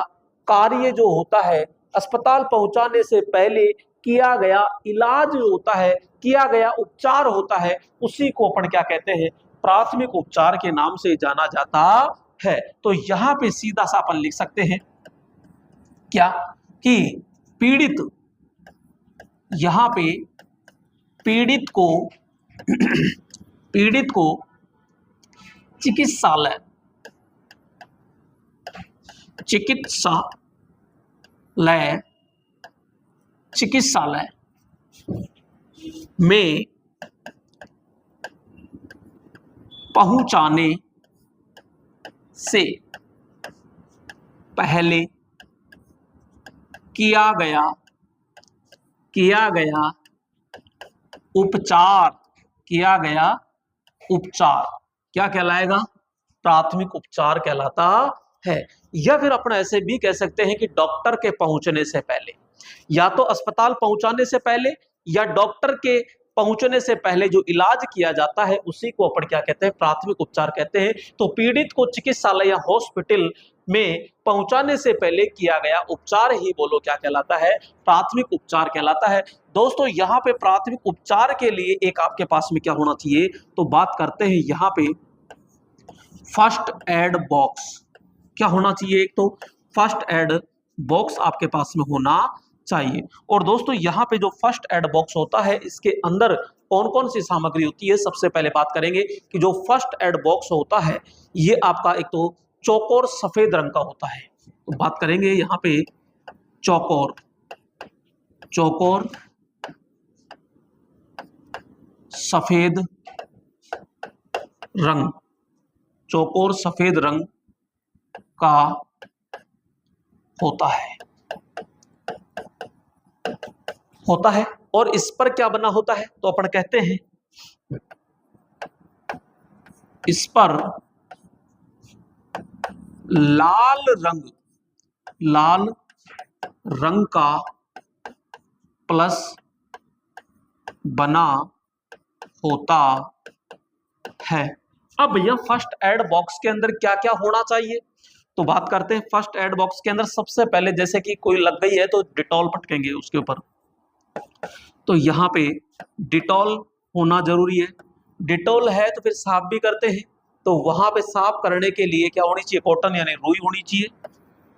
कार्य जो होता है, अस्पताल पहुंचाने से पहले किया गया इलाज जो होता है, किया गया उपचार होता है, उसी को अपन क्या कहते हैं, प्राथमिक उपचार के नाम से जाना जाता है। तो यहां पे सीधा सा अपन लिख सकते हैं क्या कि पीड़ित, यहां पे पीड़ित को पीड़ित को चिकित्सालय चिकित्सालय में पहुंचाने से पहले किया गया उपचार क्या कहलाएगा? प्राथमिक उपचार कहलाता है। या फिर अपन ऐसे भी कह सकते हैं कि डॉक्टर के पहुंचने से पहले, या तो अस्पताल पहुंचाने से पहले या डॉक्टर के पहुंचने से पहले जो इलाज किया जाता है उसी को अपन क्या कहते हैं? प्राथमिक उपचार कहते हैं। तो पीड़ित को चिकित्सालय या हॉस्पिटल में पहुंचाने से पहले किया गया उपचार ही बोलो क्या कहलाता है? प्राथमिक उपचार कहलाता है। दोस्तों यहाँ पे प्राथमिक उपचार के लिए एक आपके पास में क्या होना चाहिए? तो बात करते हैं यहाँ पे फर्स्ट एड बॉक्स। क्या होना चाहिए? एक तो फर्स्ट एड बॉक्स आपके पास में होना चाहिए। और दोस्तों यहाँ पे जो फर्स्ट एड बॉक्स होता है इसके अंदर कौन कौन सी सामग्री होती है? सबसे पहले बात करेंगे कि जो फर्स्ट एड बॉक्स होता है ये आपका एक तो चौकोर सफेद रंग का होता है। तो बात करेंगे यहाँ पे चौकोर सफेद रंग, चौकोर सफेद रंग का होता है। और इस पर क्या बना होता है? तो अपन कहते हैं इस पर लाल रंग का प्लस बना होता है। अब भैया फर्स्ट एड बॉक्स के अंदर क्या क्या होना चाहिए? तो बात करते हैं फर्स्ट एड बॉक्स के अंदर सबसे पहले जैसे कि कोई लग गई है तो डिटॉल पटकेंगे उसके ऊपर, तो यहाँ पे डिटॉल होना जरूरी है। डिटॉल है तो फिर साफ भी करते हैं, तो वहां पे साफ करने के लिए क्या होनी चाहिए? कॉटन यानी रुई होनी चाहिए।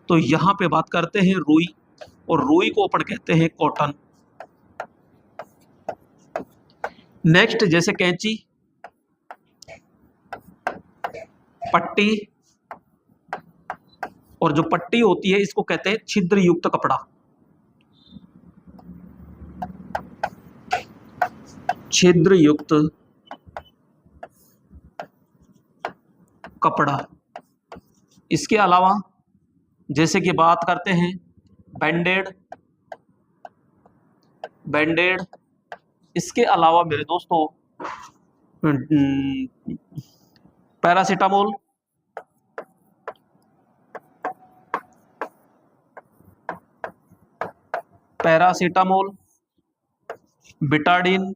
तो यहाँ पे बात करते हैं रुई, और रुई को अपन कहते हैं कॉटन। नेक्स्ट जैसे कैंची, पट्टी, और जो पट्टी होती है इसको कहते हैं छिद्र युक्त कपड़ा। छिद्र युक्त कपड़ा। इसके अलावा जैसे कि बात करते हैं बैंडेड। इसके अलावा मेरे दोस्तों पैरासीटामोल, बिटाडिन।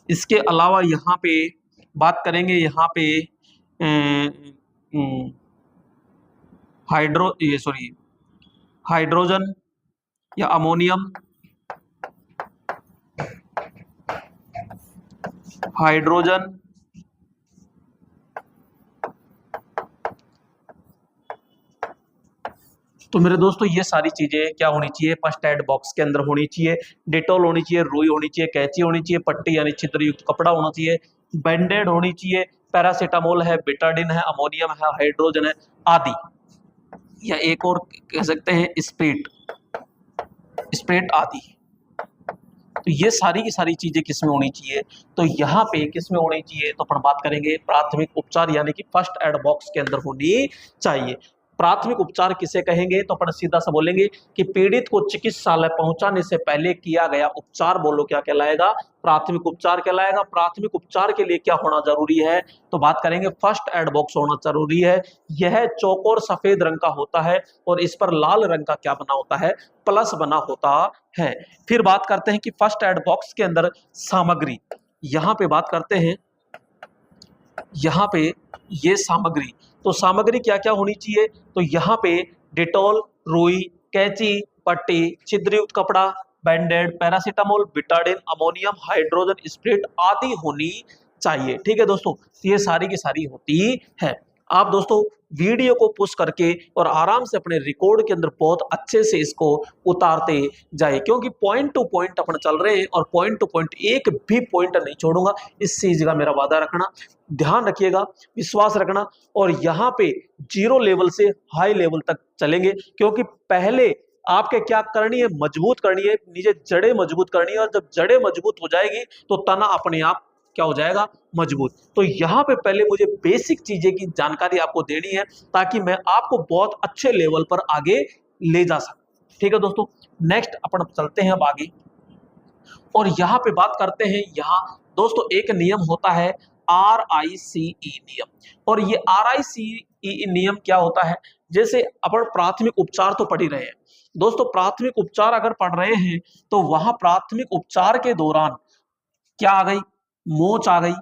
इसके अलावा यहाँ पे बात करेंगे यहाँ पे हाइड्रोजन या अमोनियम, हाइड्रोजन। तो मेरे दोस्तों ये सारी चीजें क्या होनी चाहिए? फर्स्ट एड बॉक्स के अंदर होनी चाहिए। डिटॉल होनी चाहिए, रुई होनी चाहिए, कैंची होनी चाहिए, पट्टी यानी छिद्रयुक्त कपड़ा होना चाहिए, बैंडेड होनी चाहिए, पैरासीटामोल है, बिटाडिन है, अमोनियम है, हाइड्रोजन है आदि, या एक और कह सकते हैं स्प्रेट आदि। तो ये सारी की सारी चीजें किसमें होनी चाहिए? तो यहाँ पे किसमें होनी चाहिए? तो अपन बात करेंगे प्राथमिक उपचार यानी कि फर्स्ट एड बॉक्स के अंदर होनी चाहिए। प्राथमिक उपचार किसे कहेंगे? तो अपन सीधा सा बोलेंगे कि पीड़ित को चिकित्सालय पहुंचाने से पहले किया गया उपचार बोलो क्या कहलाएगा? प्राथमिक उपचार कहलाएगा। प्राथमिक उपचार के लिए क्या होना जरूरी है? तो बात करेंगे फर्स्ट एड बॉक्स होना जरूरी है। यह चौकोर सफेद रंग का होता है और इस पर लाल रंग का क्या बना होता है? प्लस बना होता है। फिर बात करते हैं कि फर्स्ट एड बॉक्स के अंदर सामग्री, यहां पे बात करते हैं यहाँ पे ये सामग्री। तो सामग्री क्या क्या होनी चाहिए? तो यहाँ पे डिटॉल, रुई, कैंची, पट्टी, छिद्रयुक्त कपड़ा, bandaid, paracetamol, betadine, ammonium hydrogen spirit आदि होनी चाहिए। ठीक है दोस्तों, ये सारी की सारी होती है। आप दोस्तों वीडियो को पुश करके और आराम से अपने रिकॉर्ड के अंदर बहुत अच्छे से इसको उतारते जाए, क्योंकि पॉइंट टू पॉइंट अपन चल रहे हैं और पॉइंट टू पॉइंट एक भी पॉइंट नहीं छोड़ूंगा, इस चीज का मेरा वादा रखना, ध्यान रखिएगा, विश्वास रखना। और यहाँ पे जीरो लेवल से हाई लेवल तक चलेंगे, क्योंकि पहले आपके क्या करनी है, मजबूत करनी है, नीचे जड़ें मजबूत करनी है, और जब जड़ें मजबूत हो जाएगी तो तना अपने आप क्या हो जाएगा, मजबूत। तो यहाँ पे पहले मुझे बेसिक चीजें की जानकारी आपको देनी है, ताकि मैं आपको बहुत अच्छे लेवल पर आगे ले जा सकूं। ठीक है दोस्तों, नेक्स्ट अपन चलते हैं अब आगे, और यहाँ पे बात करते हैं। यहाँ दोस्तों एक नियम होता है RICE नियम, और ये RICE नियम क्या होता है, जैसे अपन प्राथमिक उपचार तो पढ़ ही रहे हैं दोस्तों, प्राथमिक उपचार अगर पढ़ रहे हैं तो वहां प्राथमिक उपचार के दौरान क्या आ गई, मोच आ गई,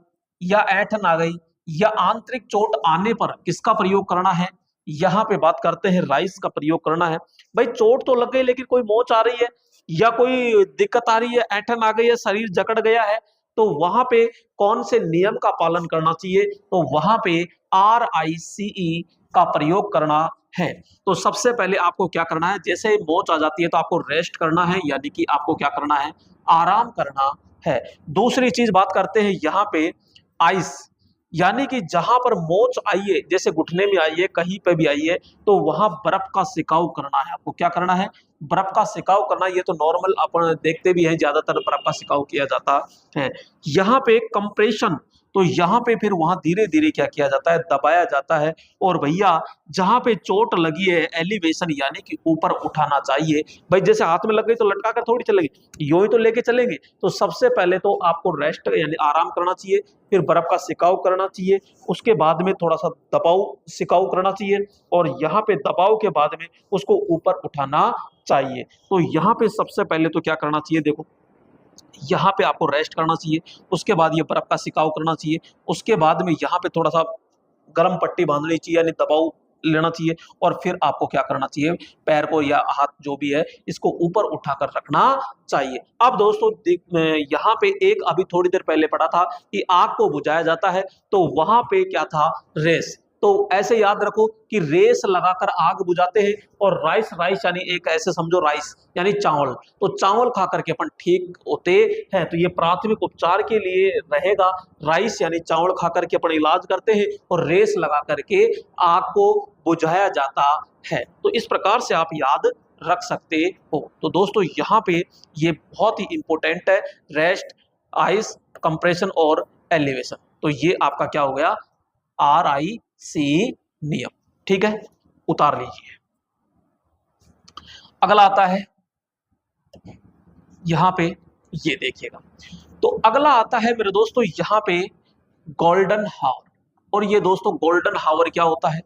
या ऐंठन आ गई, या आंतरिक चोट आने पर किसका प्रयोग करना है, यहाँ पे बात करते हैं राइस का प्रयोग करना है। भाई चोट तो लग गई लेकिन कोई मोच आ रही है या कोई दिक्कत आ रही है, ऐंठन आ गई है, शरीर जकड़ गया है, तो वहां पे कौन से नियम का पालन करना चाहिए, तो वहां पे RICE का प्रयोग करना है। तो सबसे पहले आपको क्या करना है, जैसे मोच आ जाती है तो आपको रेस्ट करना है, यानी कि आपको क्या करना है, आराम करना है। दूसरी चीज बात करते हैं यहाँ पे आइस, यानी कि जहां पर मोच आई है, जैसे घुटने में आई है, कहीं पे भी आई है, तो वहां बर्फ का सिकाव करना है। आपको क्या करना है, बर्फ का सिकाव करना। ये तो नॉर्मल अपन देखते भी हैं, ज्यादातर बर्फ का सिकाव किया जाता है। यहाँ पे कंप्रेशन, तो यहाँ पे फिर वहां धीरे धीरे क्या किया जाता है, दबाया जाता है। और भैया जहां पे चोट लगी है, एलिवेशन यानी कि ऊपर उठाना चाहिए। भाई जैसे हाथ में लग गई तो लटका कर थोड़ी चलेगी, यूं ही तो लेके चलेंगे। तो सबसे पहले तो आपको रेस्ट यानी आराम करना चाहिए, फिर बर्फ का सिकाव करना चाहिए, उसके बाद में थोड़ा सा दबाव सिकाव करना चाहिए, और यहाँ पे दबाव के बाद में उसको ऊपर उठाना चाहिए। तो यहाँ पे सबसे पहले तो क्या करना चाहिए, देखो यहाँ पे आपको रेस्ट करना चाहिए, उसके बाद ये बर्फ का सिकाव करना चाहिए, उसके बाद में यहाँ पे थोड़ा सा गर्म पट्टी बांधनी चाहिए यानी दबाव लेना चाहिए, और फिर आपको क्या करना चाहिए, पैर को या हाथ जो भी है इसको ऊपर उठाकर रखना चाहिए। अब दोस्तों यहाँ पे एक अभी थोड़ी देर पहले पढ़ा था कि आग को बुझाया जाता है, तो वहां पे क्या था, रेस। तो ऐसे याद रखो कि रेस लगाकर आग बुझाते हैं, और राइस राइस यानी एक ऐसे समझो राइस यानी चावल, तो चावल खा करके अपन ठीक होते हैं। तो ये प्राथमिक उपचार के लिए रहेगा, राइस यानी चावल खा करके अपन इलाज करते हैं, और रेस लगा करके आग को बुझाया जाता है। तो इस प्रकार से आप याद रख सकते हो। तो दोस्तों यहाँ पे ये बहुत ही इंपॉर्टेंट है, रेस्ट, आइस, कंप्रेशन और एलिवेशन। तो ये आपका क्या हो गया, RICE नियम। ठीक है, उतार लीजिए। अगला आता है यहां पे, ये देखिएगा, तो अगला आता है मेरे दोस्तों यहाँ पे गोल्डन हावर। और ये दोस्तों गोल्डन हावर क्या होता है,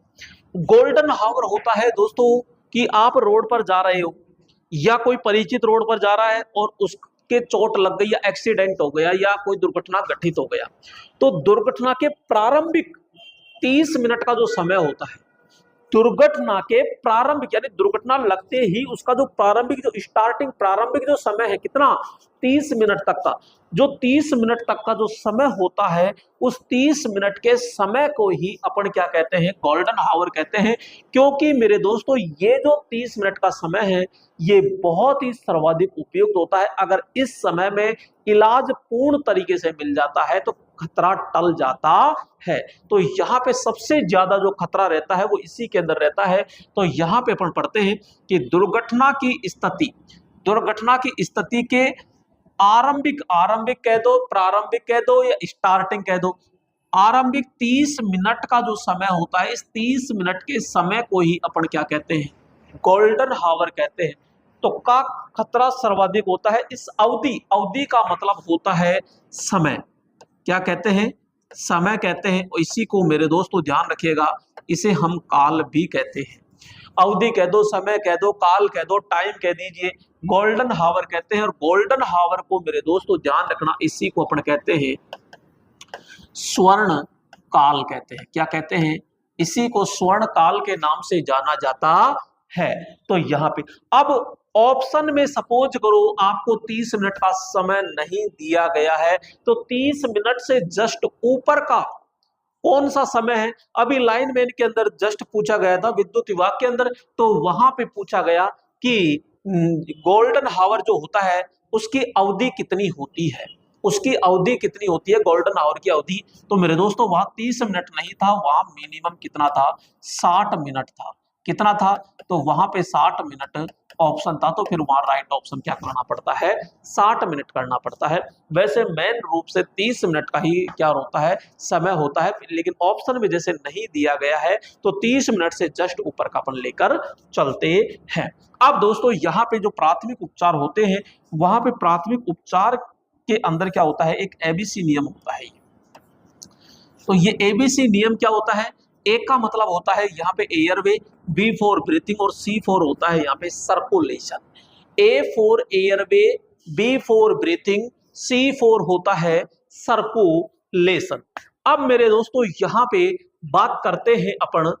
गोल्डन हावर होता है दोस्तों कि आप रोड पर जा रहे हो, या कोई परिचित रोड पर जा रहा है और उसके चोट लग गई, या एक्सीडेंट हो गया, या कोई दुर्घटना घटित हो गया, तो दुर्घटना के प्रारंभिक 30 मिनट का जो समय होता है, दुर्घटना के प्रारंभिक यानी दुर्घटना लगते ही उसका जो प्रारंभिक जो स्टार्टिंग प्रारंभिक जो समय है कितना, 30 मिनट तक का, जो 30 मिनट तक का जो समय होता है, उस 30 मिनट के समय को ही अपन क्या कहते हैं, गोल्डन हावर कहते हैं। क्योंकि मेरे दोस्तों ये जो 30 मिनट का समय है, ये बहुत ही सर्वाधिक उपयुक्त होता है। अगर इस समय में इलाज पूर्ण तरीके से मिल जाता है तो खतरा टल जाता है। तो यहाँ पे सबसे ज्यादा जो खतरा रहता है वो इसी के अंदर रहता है। तो यहाँ पे अपन पढ़ते हैं कि दुर्घटना की स्थिति के आरंभिक आरंभिक कह दो, प्रारंभिक कह दो, या स्टार्टिंग कह दो, आरंभिक 30 मिनट का जो समय होता है, इस 30 मिनट के समय को ही अपन क्या कहते हैं, गोल्डन हावर कहते हैं। तो का खतरा सर्वाधिक होता है इस अवधि, अवधि का मतलब होता है समय, क्या कहते हैं, समय कहते हैं। और इसी को मेरे दोस्तों ध्यान रखिएगा, इसे हम काल भी कहते हैं। अवधि कह दो, समय कह दो, काल कह दो, टाइम कह दीजिए, गोल्डन हावर कहते हैं। और गोल्डन हावर को मेरे दोस्तों ध्यान रखना, इसी को अपन कहते हैं स्वर्ण काल कहते हैं। क्या कहते हैं, इसी को स्वर्ण काल के नाम से जाना जाता है। तो यहाँ पे अब ऑप्शन में सपोज करो आपको 30 मिनट का समय नहीं दिया गया है, तो 30 मिनट से जस्ट ऊपर का कौन सा समय है? अभी लाइनमैन के अंदर जस्ट पूछा गया था, विद्युत विभाग के अंदर, तो वहां पे पूछा गया कि गोल्डन हावर जो होता है उसकी अवधि कितनी होती है, उसकी अवधि कितनी होती है गोल्डन आवर की अवधि। तो मेरे दोस्तों वहां 30 मिनट नहीं था, वहां मिनिमम कितना था? 60 मिनट था। कितना था? तो वहां पे 60 मिनट ऑप्शन था, तो फिर वहां राइट ऑप्शन क्या करना पड़ता है? 60 मिनट करना पड़ता है। वैसे मेन रूप से 30 मिनट का ही क्या होता है? समय होता है, लेकिन ऑप्शन में जैसे नहीं दिया गया है तो 30 मिनट से जस्ट ऊपर का अपन लेकर चलते हैं। अब दोस्तों यहाँ पे जो प्राथमिक उपचार होते हैं, वहां पे प्राथमिक उपचार के अंदर क्या होता है? एक एबीसी नियम होता है। तो ये एबीसी नियम क्या होता है? एक का मतलब होता है यहाँ पे एयरवे, बी फॉर ब्रीथिंग और सी फॉर होता है यहाँ पे circulation. A for airway, B for breathing, C for होता है सर्कुलेशन। अब मेरे दोस्तों यहाँ पे बात करते हैं अपन,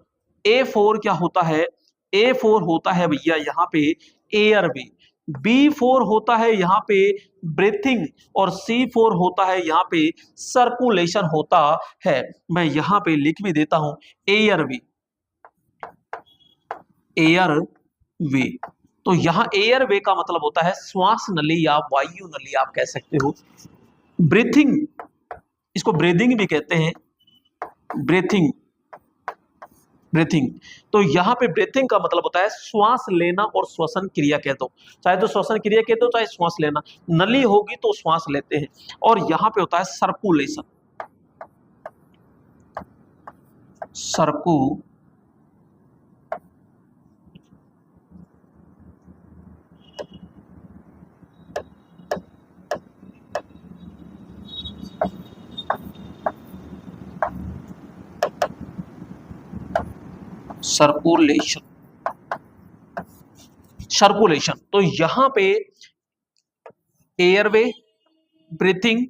ए फॉर क्या होता है? ए फॉर होता है भैया यहाँ पे एयरवे, बी फोर होता है यहाँ पे ब्रीथिंग और सी फोर होता है यहाँ पे सर्कुलेशन होता है। मैं यहाँ पे लिख भी देता हूं एयरवे, एयरवे। तो यहाँ एयरवे का मतलब होता है श्वास नली या वायु नली आप कह सकते हो। ब्रीथिंग, इसको ब्रीदिंग भी कहते हैं, ब्रीथिंग, ब्रीथिंग। तो यहाँ पे ब्रीथिंग का मतलब होता है श्वास लेना और श्वसन क्रिया कह दो, चाहे तो श्वसन क्रिया कह दो चाहे श्वास लेना, नली होगी तो श्वास लेते हैं। और यहाँ पे होता है सर्कुलेशन, सर्कुलेशन। Circulation, circulation. तो यहां पे एयरवे, ब्रीथिंग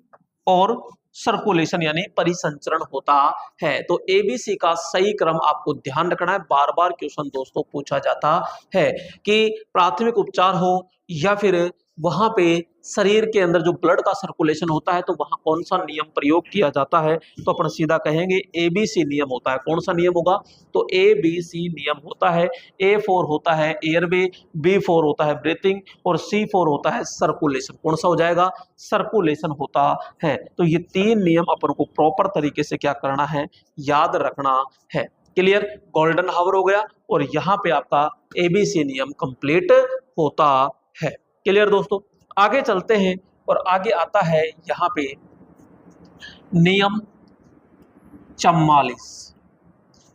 और सर्कुलेशन यानी परिसंचरण होता है। तो एबीसी का सही क्रम आपको ध्यान रखना है। बार बार क्वेश्चन दोस्तों पूछा जाता है कि प्राथमिक उपचार हो या फिर वहां पे शरीर के अंदर जो ब्लड का सर्कुलेशन होता है तो वहां कौन सा नियम प्रयोग किया जाता है, तो अपन सीधा कहेंगे एबीसी नियम होता है। कौन सा नियम होगा? तो एबीसी नियम होता है। ए फोर होता है एयरवे, बी फोर होता है ब्रीथिंग और सी फोर होता है सर्कुलेशन। कौन सा हो जाएगा? सर्कुलेशन होता है। तो ये तीन नियम अपन को प्रॉपर तरीके से क्या करना है? याद रखना है। क्लियर? गोल्डन हावर हो गया और यहाँ पे आपका एबीसी नियम कंप्लीट होता है। क्लियर दोस्तों? आगे चलते हैं और आगे आता है यहाँ पे नियम 44।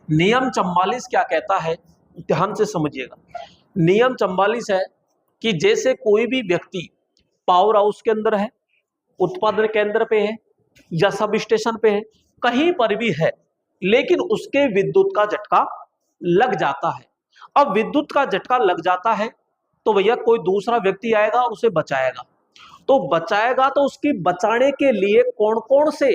नियम 44 क्या कहता है? ध्यान से समझिएगा। नियम 44 है कि जैसे कोई भी व्यक्ति पावर हाउस के अंदर है, उत्पादन केंद्र पे है या सब स्टेशन पे है, कहीं पर भी है, लेकिन उसके विद्युत का झटका लग जाता है। अब विद्युत का झटका लग जाता है तो भैया कोई दूसरा व्यक्ति आएगा उसे बचाएगा। तो बचाएगा तो उसकी बचाने के लिए कौन कौन से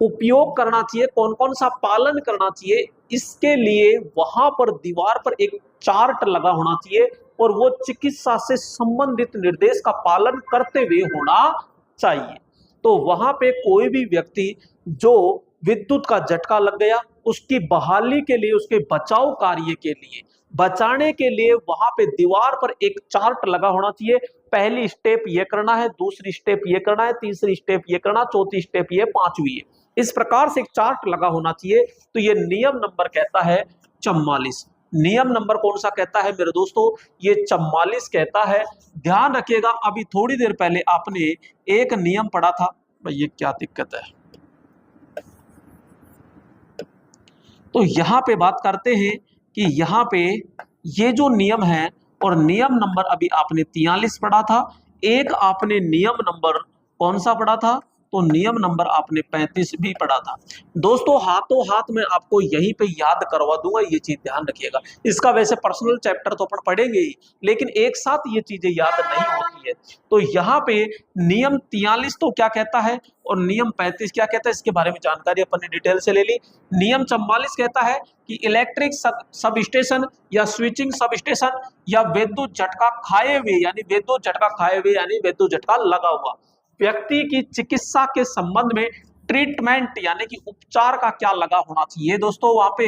उपयोग करना चाहिए, कौन कौन सा पालन करना चाहिए, इसके लिए वहां पर दीवार पर एक चार्ट लगा होना चाहिए और वो चिकित्सा से संबंधित निर्देश का पालन करते हुए होना चाहिए। तो वहां पे कोई भी व्यक्ति जो विद्युत का झटका लग गया उसकी बहाली के लिए, उसके बचाव कार्य के लिए, बचाने के लिए वहां पे दीवार पर एक चार्ट लगा होना चाहिए। पहली स्टेप ये करना है, दूसरी स्टेप ये करना है, तीसरी स्टेप ये करना, चौथी स्टेप ये, पांचवी ये, इस प्रकार से एक चार्ट लगा होना चाहिए। तो ये नियम नंबर कहता है 44। नियम नंबर कौन सा कहता है मेरे दोस्तों? ये 44 कहता है। ध्यान रखिएगा, अभी थोड़ी देर पहले आपने एक नियम पढ़ा था, ये क्या दिक्कत है। तो यहां पे बात करते हैं कि यहाँ पे ये जो नियम है, और नियम नंबर अभी आपने 43 पढ़ा था, एक आपने नियम नंबर कौन सा पढ़ा था? तो नियम नंबर आपने 35 भी पढ़ा था। दोस्तों हाथों हाथ में आपको यहीं पे याद करवा दूंगा, ये चीज ध्यान रखिएगा। इसका वैसे पर्सनल चैप्टर तो अपन पढ़ेंगे ही, लेकिन एक साथ ये चीजें याद नहीं होती है। तो यहाँ पे नियम 43 तो क्या कहता है और नियम 35 क्या कहता है, इसके बारे में जानकारी अपन ने डिटेल से ले ली। नियम 44 कहता है कि इलेक्ट्रिक सब स्टेशन या स्विचिंग सब स्टेशन या विद्युत झटका खाए हुए यानी विद्युत झटका लगा हुआ व्यक्ति की चिकित्सा के संबंध में ट्रीटमेंट यानी कि उपचार का क्या लगा होना चाहिए दोस्तों, वहां पे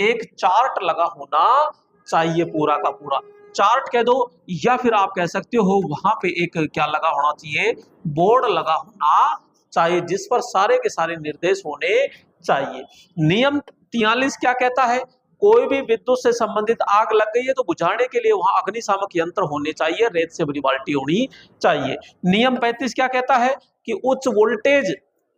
एक चार्ट लगा होना चाहिए, पूरा का पूरा चार्ट कह दो, या फिर आप कह सकते हो वहां पे एक क्या लगा होना चाहिए, बोर्ड लगा होना चाहिए, जिस पर सारे के सारे निर्देश होने चाहिए। नियम 43 क्या कहता है, कोई भी विद्युत से संबंधित आग लग गई है तो बुझाने के लिए वहां अग्निशामक यंत्र होने चाहिए, रेत से भरी बाल्टी होनी चाहिए। नियम 35 क्या कहता है कि उच्च वोल्टेज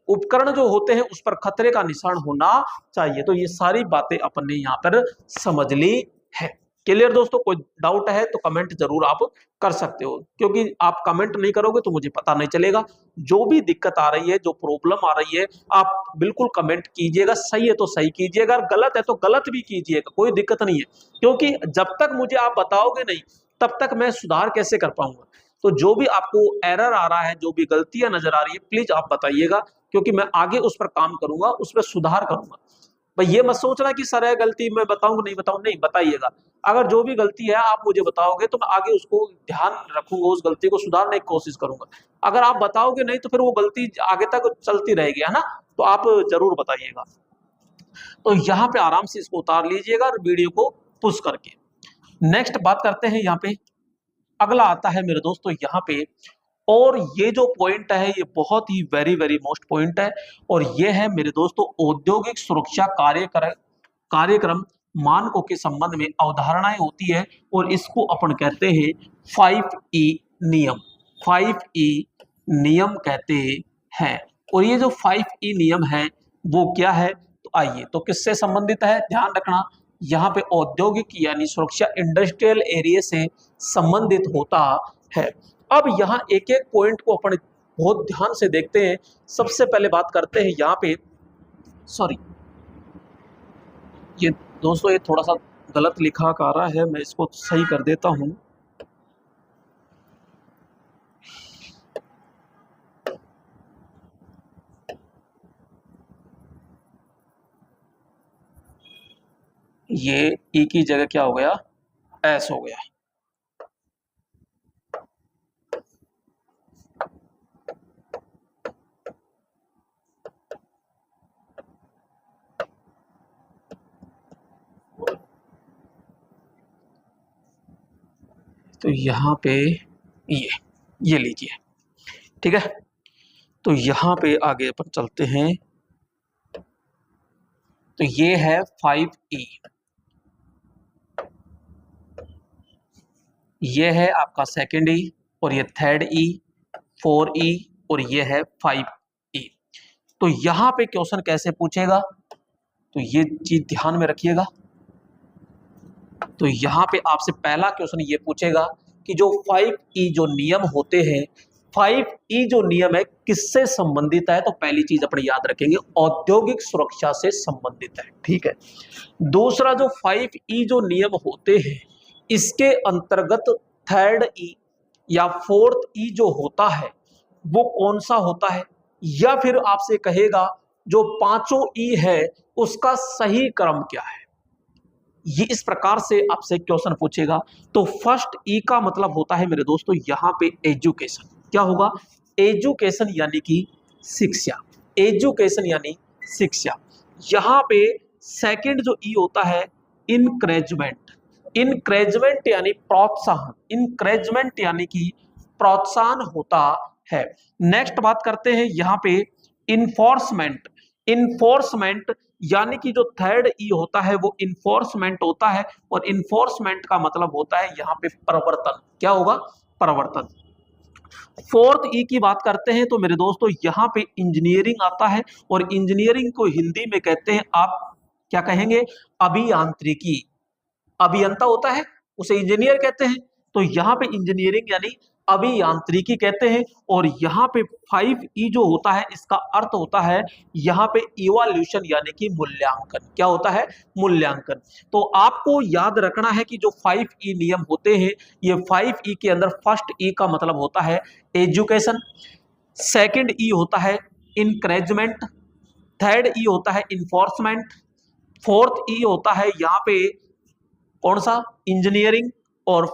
उपकरण जो होते हैं उस पर खतरे का निशान होना चाहिए। तो ये सारी बातें अपन ने यहाँ पर समझ ली है। क्लियर दोस्तों, कोई डाउट है तो कमेंट जरूर आप कर सकते हो, क्योंकि आप कमेंट नहीं करोगे तो मुझे पता नहीं चलेगा। जो भी दिक्कत आ रही है, जो प्रॉब्लम आ रही है, आप बिल्कुल कमेंट कीजिएगा। सही है तो सही कीजिएगा, और गलत है तो गलत भी कीजिएगा, कोई दिक्कत नहीं है। क्योंकि जब तक मुझे आप बताओगे नहीं तब तक मैं सुधार कैसे कर पाऊंगा। तो जो भी आपको एरर आ रहा है, जो भी गलतियां नजर आ रही है, प्लीज आप बताइएगा, क्योंकि मैं आगे उस पर काम करूंगा, उस पर सुधार करूंगा। भाई ये मत सोचना कि सर है गलती मैं बताऊंगा नहीं बताऊंगा, नहीं बताइएगा। अगर जो भी गलती है आप मुझे बताओगे तो मैं आगे उसको ध्यान रखूंगा, उस गलती को सुधारने की कोशिश करूंगा। अगर आप बताओगे नहीं तो फिर वो गलती आगे तक चलती रहेगी, है ना। तो आप जरूर बताइएगा। तो यहाँ पे आराम से इसको उतार लीजिएगा और वीडियो को पुश करके नेक्स्ट बात करते हैं। यहाँ पे अगला आता है मेरे दोस्तों यहाँ पे, और ये जो पॉइंट है ये बहुत ही वेरी वेरी मोस्ट पॉइंट है, और ये है मेरे दोस्तों औद्योगिक सुरक्षा कार्यक्रम मानकों के संबंध में अवधारणाएं होती है, और इसको अपन कहते हैं 5E नियम। 5E नियम कहते हैं। और ये जो 5E नियम है वो क्या है, तो आइए, तो किससे संबंधित है, ध्यान रखना। यहाँ पे औद्योगिक यानी सुरक्षा इंडस्ट्रियल एरिया से संबंधित होता है। अब यहाँ एक एक पॉइंट को अपन बहुत ध्यान से देखते हैं। सबसे पहले बात करते हैं यहाँ पे, सॉरी ये दोस्तों ये थोड़ा सा गलत लिखा आ रहा है, मैं इसको सही कर देता हूं। ये ई की जगह क्या हो गया, एस हो गया। तो यहाँ पे ये लीजिए, ठीक है। तो यहाँ पे आगे अपन चलते हैं। तो ये है 5E, ये है आपका सेकेंड ई, और ये थर्ड ई, 4E, और ये है 5E। तो यहाँ पे क्वेश्चन कैसे पूछेगा, तो ये चीज ध्यान में रखिएगा। तो यहाँ पे आपसे पहला क्वेश्चन ये पूछेगा कि जो 5E जो नियम होते हैं, 5E जो नियम है किससे संबंधित है, तो पहली चीज अपने याद रखेंगे औद्योगिक सुरक्षा से संबंधित है, ठीक है। दूसरा जो 5E जो नियम होते हैं इसके अंतर्गत थर्ड ई या फोर्थ ई जो होता है वो कौन सा होता है, या फिर आपसे कहेगा जो पांचों ई है उसका सही क्रम क्या है। ये इस प्रकार से आपसे क्वेश्चन पूछेगा। तो फर्स्ट ई का मतलब होता है मेरे दोस्तों यहाँ पे एजुकेशन, क्या होगा, एजुकेशन यानी कि शिक्षा, एजुकेशन यानी शिक्षा। यहाँ पे सेकंड जो ई होता है इनकरेजमेंट, इनकरेजमेंट यानी प्रोत्साहन, इनकरेजमेंट यानी कि प्रोत्साहन होता है। नेक्स्ट बात करते हैं यहाँ पे इन्फोर्समेंट, इन्फोर्समेंट यानी कि जो थर्ड ई होता है वो इन्फोर्समेंट होता है, और इन्फोर्समेंट का मतलब होता है यहाँ पे प्रवर्तन, क्या होगा, प्रवर्तन। फोर्थ ई की बात करते हैं तो मेरे दोस्तों यहाँ पे इंजीनियरिंग आता है, और इंजीनियरिंग को हिंदी में कहते हैं, आप क्या कहेंगे, अभियांत्रिकी। अभियंता होता है उसे इंजीनियर कहते हैं। तो यहाँ पे इंजीनियरिंग यानी अभियांत्रिकी कहते हैं। और यहाँ पे 5E जो होता है इसका अर्थ होता है यहाँ पे इवोल्यूशन यानी कि मूल्यांकन। क्या होता है? मूल्यांकन। तो आपको याद रखना है कि जो 5E नियम होते हैं, ये 5E के अंदर फर्स्ट E का मतलब होता है एजुकेशन, सेकंड E होता है इनकरेजमेंट, थर्ड E होता है इन्फोर्समेंट, फोर्थ E होता है यहाँ पे कौन सा? इंजीनियरिंग, और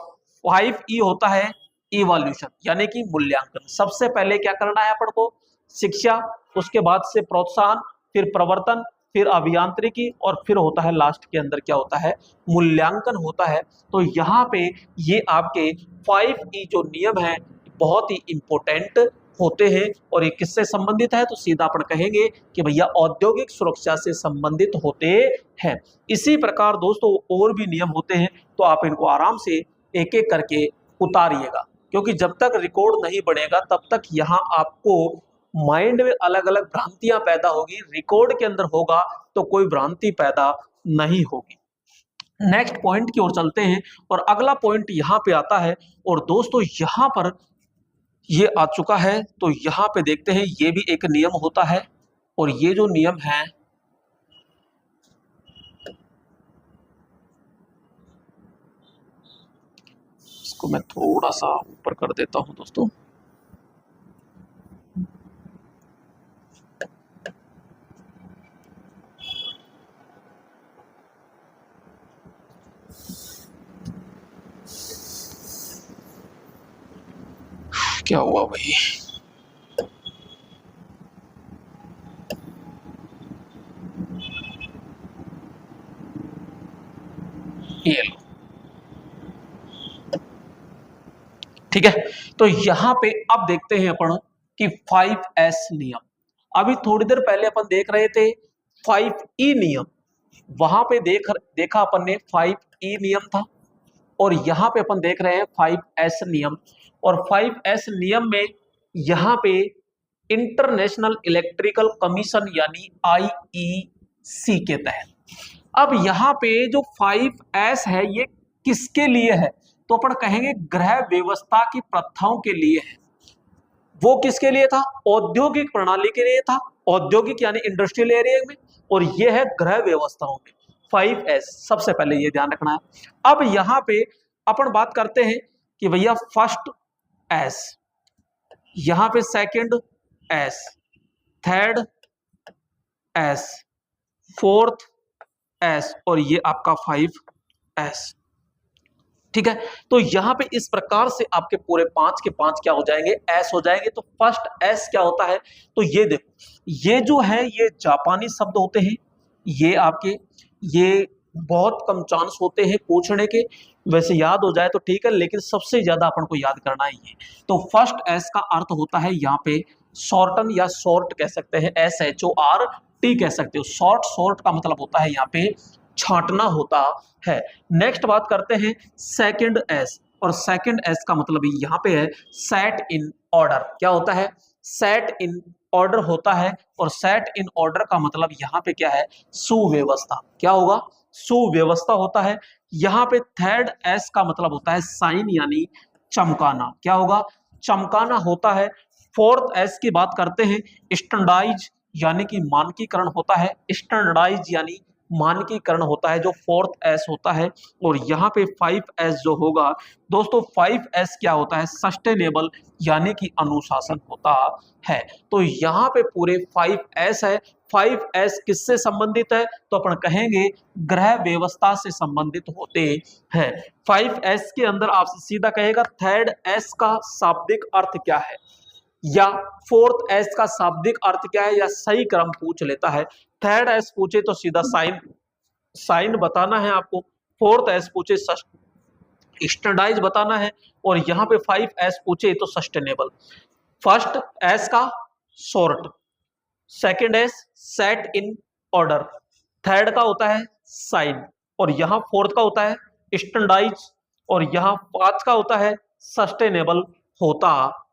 5E होता है इवोल्यूशन यानी कि मूल्यांकन। सबसे पहले क्या करना है अपन को? शिक्षा, उसके बाद से प्रोत्साहन, फिर प्रवर्तन, फिर अभियांत्रिकी, और फिर होता है लास्ट के अंदर क्या होता है? मूल्यांकन होता है। तो यहाँ पे ये आपके 5E जो नियम है बहुत ही इंपॉर्टेंट होते हैं। और ये किससे संबंधित है? तो सीधा अपन कहेंगे कि भैया औद्योगिक सुरक्षा से संबंधित होते हैं। इसी प्रकार दोस्तों और भी नियम होते हैं, तो आप इनको आराम से एक एक करके उतारिएगा, क्योंकि जब तक रिकॉर्ड नहीं बनेगा तब तक यहाँ आपको माइंड में अलग अलग भ्रांतियां पैदा होगी। रिकॉर्ड के अंदर होगा तो कोई भ्रांति पैदा नहीं होगी। नेक्स्ट पॉइंट की ओर चलते हैं, और अगला पॉइंट यहाँ पे आता है। और दोस्तों यहाँ पर ये आ चुका है, तो यहाँ पे देखते हैं ये भी एक नियम होता है। और ये जो नियम है इसको मैं थोड़ा सा ऊपर कर देता हूं दोस्तों। क्या हुआ भाई? ये लो, ठीक है। तो यहाँ पे अब देखते हैं अपन कि 5S नियम। अभी थोड़ी देर पहले अपन देख रहे थे 5E नियम, वहां पे देखा अपन ने 5E नियम था, और यहाँ पे अपन देख रहे हैं 5S नियम। और 5S नियम में यहाँ पे इंटरनेशनल इलेक्ट्रिकल कमीशन यानी IEC के तहत, अब यहाँ पे जो 5S है ये किसके लिए है? तो अपन कहेंगे ग्रह व्यवस्था की प्रथाओं के लिए है। वो किसके लिए था? औद्योगिक प्रणाली के लिए था, औद्योगिक यानी इंडस्ट्रियल एरिया में, और ये है ग्रह व्यवस्थाओं में 5S। सबसे पहले ये ध्यान रखना है। अब यहाँ पे अपन बात करते हैं कि भैया फर्स्ट S, यहाँ पे second S, third S, fourth S, और ये आपका 5S। ठीक है। तो यहाँ पे इस प्रकार से आपके पूरे 5 के 5 क्या हो जाएंगे? S हो जाएंगे। तो फर्स्ट S क्या होता है? तो ये देखो, ये जो है ये जापानी शब्द होते हैं। ये आपके ये बहुत कम चांस होते हैं पूछने के, वैसे याद हो जाए तो ठीक है, लेकिन सबसे ज्यादा अपन को याद करना है ये। तो फर्स्ट S का अर्थ होता है यहाँ पे शॉर्टन या शॉर्ट कह सकते हैं, SHORT कह सकते हो। शॉर्ट का मतलब होता है यहाँ पे छांटना होता है। नेक्स्ट बात करते हैं सेकंड S, और सेकंड S का मतलब यहाँ पे है सेट इन ऑर्डर। क्या होता है? सेट इन ऑर्डर होता है। और सेट इन ऑर्डर का मतलब यहाँ पे क्या है? सुव्यवस्था। क्या होगा? सुव्यवस्था होता है। यहाँ पे थर्ड S का मतलब होता है साइन यानी चमकाना। क्या होगा? चमकाना होता है। फोर्थ S की बात करते हैं स्टैंडर्डाइज यानी कि मानकीकरण होता है। स्टैंडर्डाइज यानी मानकीकरण होता है जो फोर्थ S होता है। और यहाँ पे 5S जो होगा दोस्तों, 5S क्या होता है? सस्टेनेबल यानी कि अनुशासन होता है। तो यहाँ पे पूरे 5S है। 5S किससे संबंधित है? तो अपन कहेंगे ग्रह व्यवस्था से संबंधित होते हैं। 5S के अंदर आपसे सीधा कहेगा थर्ड S का शाब्दिक अर्थ क्या है, या फोर्थ S का शाब्दिक अर्थ क्या है, या सही क्रम पूछ लेता है। थर्ड S पूछे तो सीधा साइन बताना है आपको। फोर्थ S पूछे स्टैंडर्डाइज बताना है। और यहाँ पे 5S पूछे तो सस्टेनेबल। फर्स्ट S का short, second S set in order, third का होता है साइन, और यहाँ फोर्थ का होता है स्टैंडर्डाइज, और यहाँ पांच का होता है सस्टेनेबल होता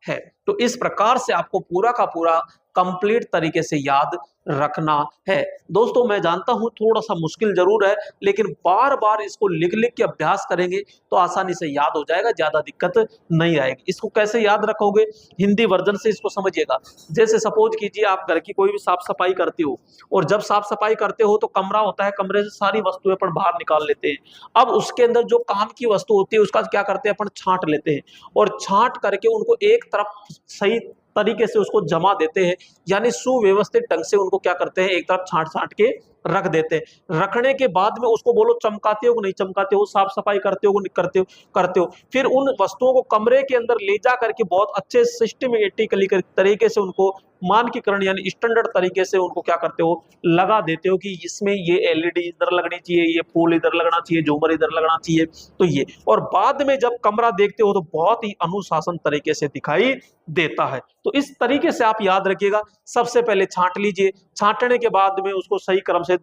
है। तो इस प्रकार से आपको पूरा का पूरा कंप्लीट तरीके से याद रखना है। दोस्तों मैं जानता हूं थोड़ा सा मुश्किल जरूर है, लेकिन बार बार इसको लिख लिख के अभ्यास करेंगे तो आसानी से याद हो जाएगा, ज्यादा दिक्कत नहीं आएगी। इसको कैसे याद रखोगे, हिंदी वर्जन से इसको समझिएगा। जैसे सपोज कीजिए आप घर की कोई भी साफ सफाई करते हो, और जब साफ सफाई करते हो तो कमरा होता है, कमरे से सारी वस्तुएं अपन बाहर निकाल लेते हैं। अब उसके अंदर जो काम की वस्तु होती है उसका क्या करते हैं, अपन छांट लेते हैं, और छांट करके उनको एक तरफ सही तरीके से उसको जमा देते हैं, यानी सुव्यवस्थित ढंग से उनको क्या करते हैं, एक तरफ छांट छांट के रख देते हैं। रखने के बाद में उसको बोलो चमकाते हो कि नहीं चमकाते हो, साफ सफाई करते हो कि नहीं करते हो। फिर उन वस्तुओं को कमरे के अंदर ले जा करके बहुत अच्छे सिस्टमेटिकली तरीके से उनको मानकीकरण यानी स्टैंडर्ड तरीके से उनको क्या करते हो, लगा देते हो कि इसमें ये एलईडी इधर लगनी चाहिए, ये फूल इधर लगना चाहिए, झूमर इधर लगना चाहिए, तो ये। और बाद में जब कमरा देखते हो तो बहुत ही अनुशासन तरीके से दिखाई देता है। तो इस तरीके से आप याद रखिएगा, सबसे पहले छांट लीजिए, छांटने के बाद में उसको सही क्रम से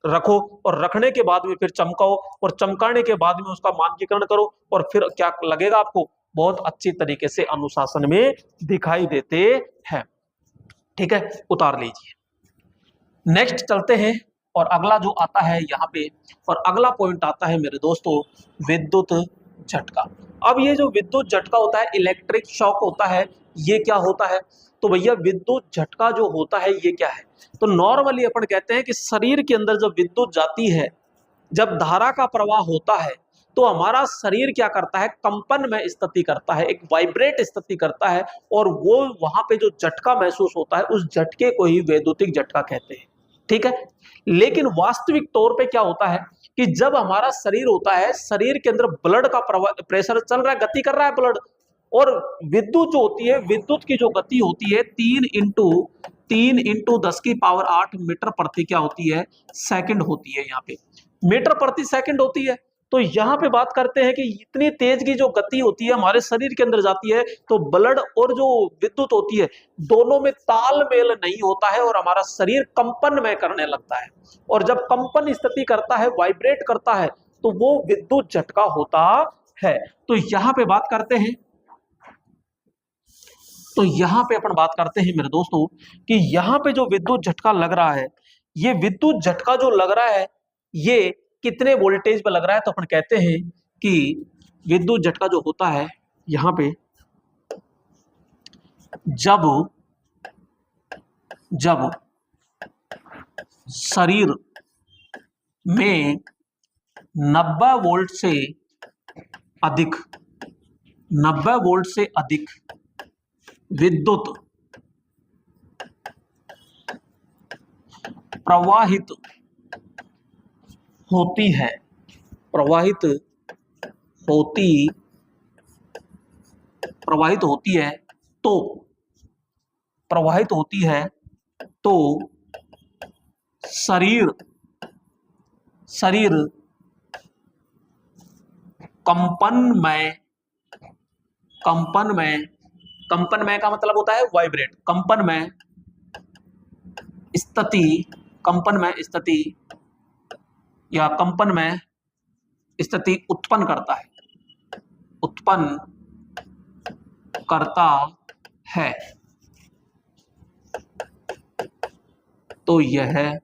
रखो, और रखने के बाद में फिर चमकाओ, और चमकाने के बाद में उसका मानकीकरण करो, और फिर क्या लगेगा आपको, बहुत अच्छी तरीके से अनुशासन में दिखाई देते हैं। ठीक है, उतार लीजिए। नेक्स्ट चलते हैं, और अगला जो आता है यहाँ पे, और अगला पॉइंट आता है मेरे दोस्तों, विद्युत झटका। अब ये जो विद्युत झटका होता है, इलेक्ट्रिक शॉक होता है, ये क्या होता है, तो भैया विद्युत झटका जो होता है ये क्या है। तो नॉर्मली अपन कहते हैं कि शरीर के अंदर जब विद्युत जाती है, जब धारा का प्रवाह होता है, तो हमारा शरीर क्या करता है, कंपन में स्थिति करता है, एक वाइब्रेट स्थिति करता है, और वो वहां पे जो झटका महसूस होता है उस झटके को ही वैद्युतिक झटका कहते हैं। ठीक है, लेकिन वास्तविक तौर पे क्या होता है कि जब हमारा शरीर होता है, शरीर के अंदर ब्लड का प्रेशर चल रहा है, गति कर रहा है ब्लड, और विद्युत जो होती है, विद्युत की जो गति होती है 3 × 10⁸ मीटर प्रति क्या होती है, सेकंड होती है, यहाँ पे मीटर प्रति सेकंड होती है। तो यहाँ पे बात करते हैं कि इतनी तेज की जो गति होती है हमारे शरीर के अंदर जाती है, तो ब्लड और जो विद्युत होती है दोनों में तालमेल नहीं होता है, और हमारा शरीर कंपन में करने लगता है, और जब कंपन स्थिति करता है, वाइब्रेट करता है, तो वो विद्युत झटका होता है। तो यहाँ पे बात करते हैं, तो यहाँ पे अपन बात करते हैं मेरे दोस्तों कि यहाँ पे जो विद्युत झटका लग रहा है, ये विद्युत झटका जो लग रहा है ये कितने वोल्टेज पे लग रहा है, तो अपन कहते हैं कि विद्युत झटका जो होता है यहाँ पे, जब शरीर में 90 वोल्ट से अधिक विद्युत प्रवाहित होती है, तो शरीर कंपन में का मतलब होता है वाइब्रेट, कंपन में स्थिति उत्पन्न करता है, तो यह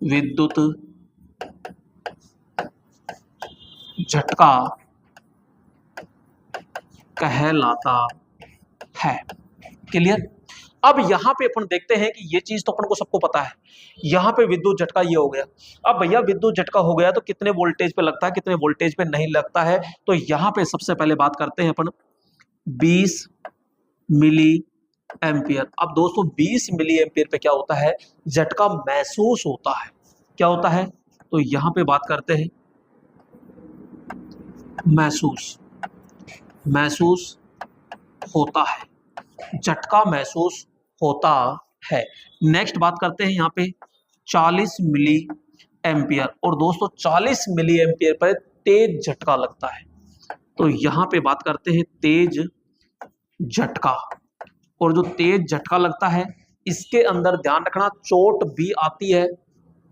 विद्युत झटका कहलाता है। क्लियर। अब यहां पे अपन देखते हैं कि ये चीज तो अपन को सबको पता है, यहां पे विद्युत झटका ये हो गया। अब भैया विद्युत झटका हो गया तो कितने वोल्टेज पे लगता है, कितने वोल्टेज पे नहीं लगता है, तो यहां पे सबसे पहले बात करते हैं अपन 20 मिली एम्पियर। अब दोस्तों 20 मिली एम्पियर पे क्या होता है, झटका महसूस होता है। क्या होता है, तो यहां पे बात करते हैं महसूस होता है, झटका महसूस होता है। नेक्स्ट बात करते हैं यहाँ पे 40 मिली एम्पियर, और दोस्तों 40 मिली एम्पियर पर तेज झटका लगता है, तो यहां पे बात करते हैं तेज झटका। और जो तेज झटका लगता है इसके अंदर ध्यान रखना चोट भी आती है,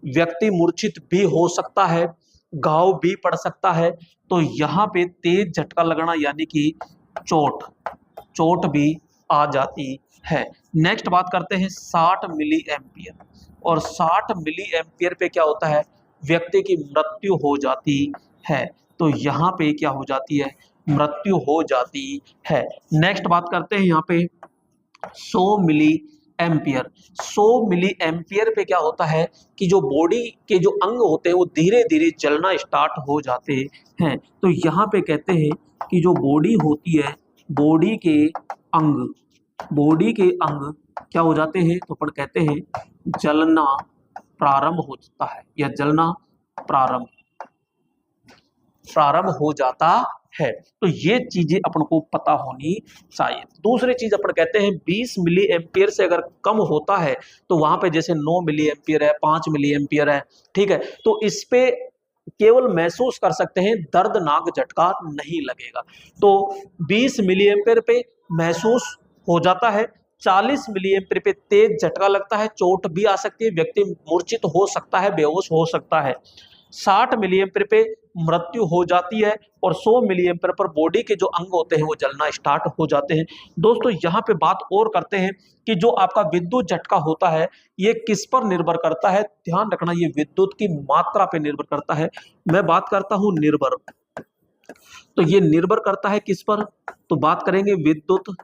व्यक्ति मूर्छित भी हो सकता है, घाव भी पड़ सकता है, तो यहाँ पे तेज झटका लगना यानी कि चोट भी आ जाती है। नेक्स्ट बात करते हैं 60 मिली एम्पियर, और 60 मिली एम्पियर पे क्या होता है, व्यक्ति की मृत्यु हो जाती है। तो यहाँ पे क्या हो जाती है, मृत्यु हो जाती है। नेक्स्ट बात करते हैं यहाँ पे 100 मिली एम्पियर। 100 मिली एम्पियर पे क्या होता है कि जो बॉडी के जो अंग होते हैं वो धीरे धीरे जलना स्टार्ट हो जाते हैं। तो यहाँ पे कहते हैं कि जो बॉडी होती है, बॉडी के अंग, बॉडी के अंग क्या हो जाते हैं, तो अपन कहते हैं जलना प्रारंभ हो जाता है, या जलना प्रारंभ प्रारंभ हो जाता है। तो ये चीजें अपन को पता होनी चाहिए। दूसरी चीज अपन कहते हैं 20 मिली एम्पियर से अगर कम होता है तो वहां पे जैसे 9 मिली एम्पियर है, 5 मिली एम्पियर है, ठीक है, तो इस पे केवल महसूस कर सकते हैं, दर्दनाक झटका नहीं लगेगा। तो 20 मिली एम्पियर पे महसूस हो जाता है, 40 मिली एम्पियर पे तेज झटका लगता है, चोट भी आ सकती है, व्यक्ति मूर्छित हो सकता है, बेहोश हो सकता है। 60 मिली एम्पियर पे मृत्यु हो जाती है, और 100 मिली एम्पियर पर बॉडी के जो अंग होते हैं वो जलना स्टार्ट हो जाते हैं। दोस्तों यहाँ पे बात और करते हैं कि जो आपका विद्युत झटका होता है ये किस पर निर्भर करता है। ध्यान रखना, ये विद्युत की मात्रा पे निर्भर करता है। मैं बात करता हूं निर्भर, तो ये निर्भर करता है किस पर, तो बात करेंगे विद्युत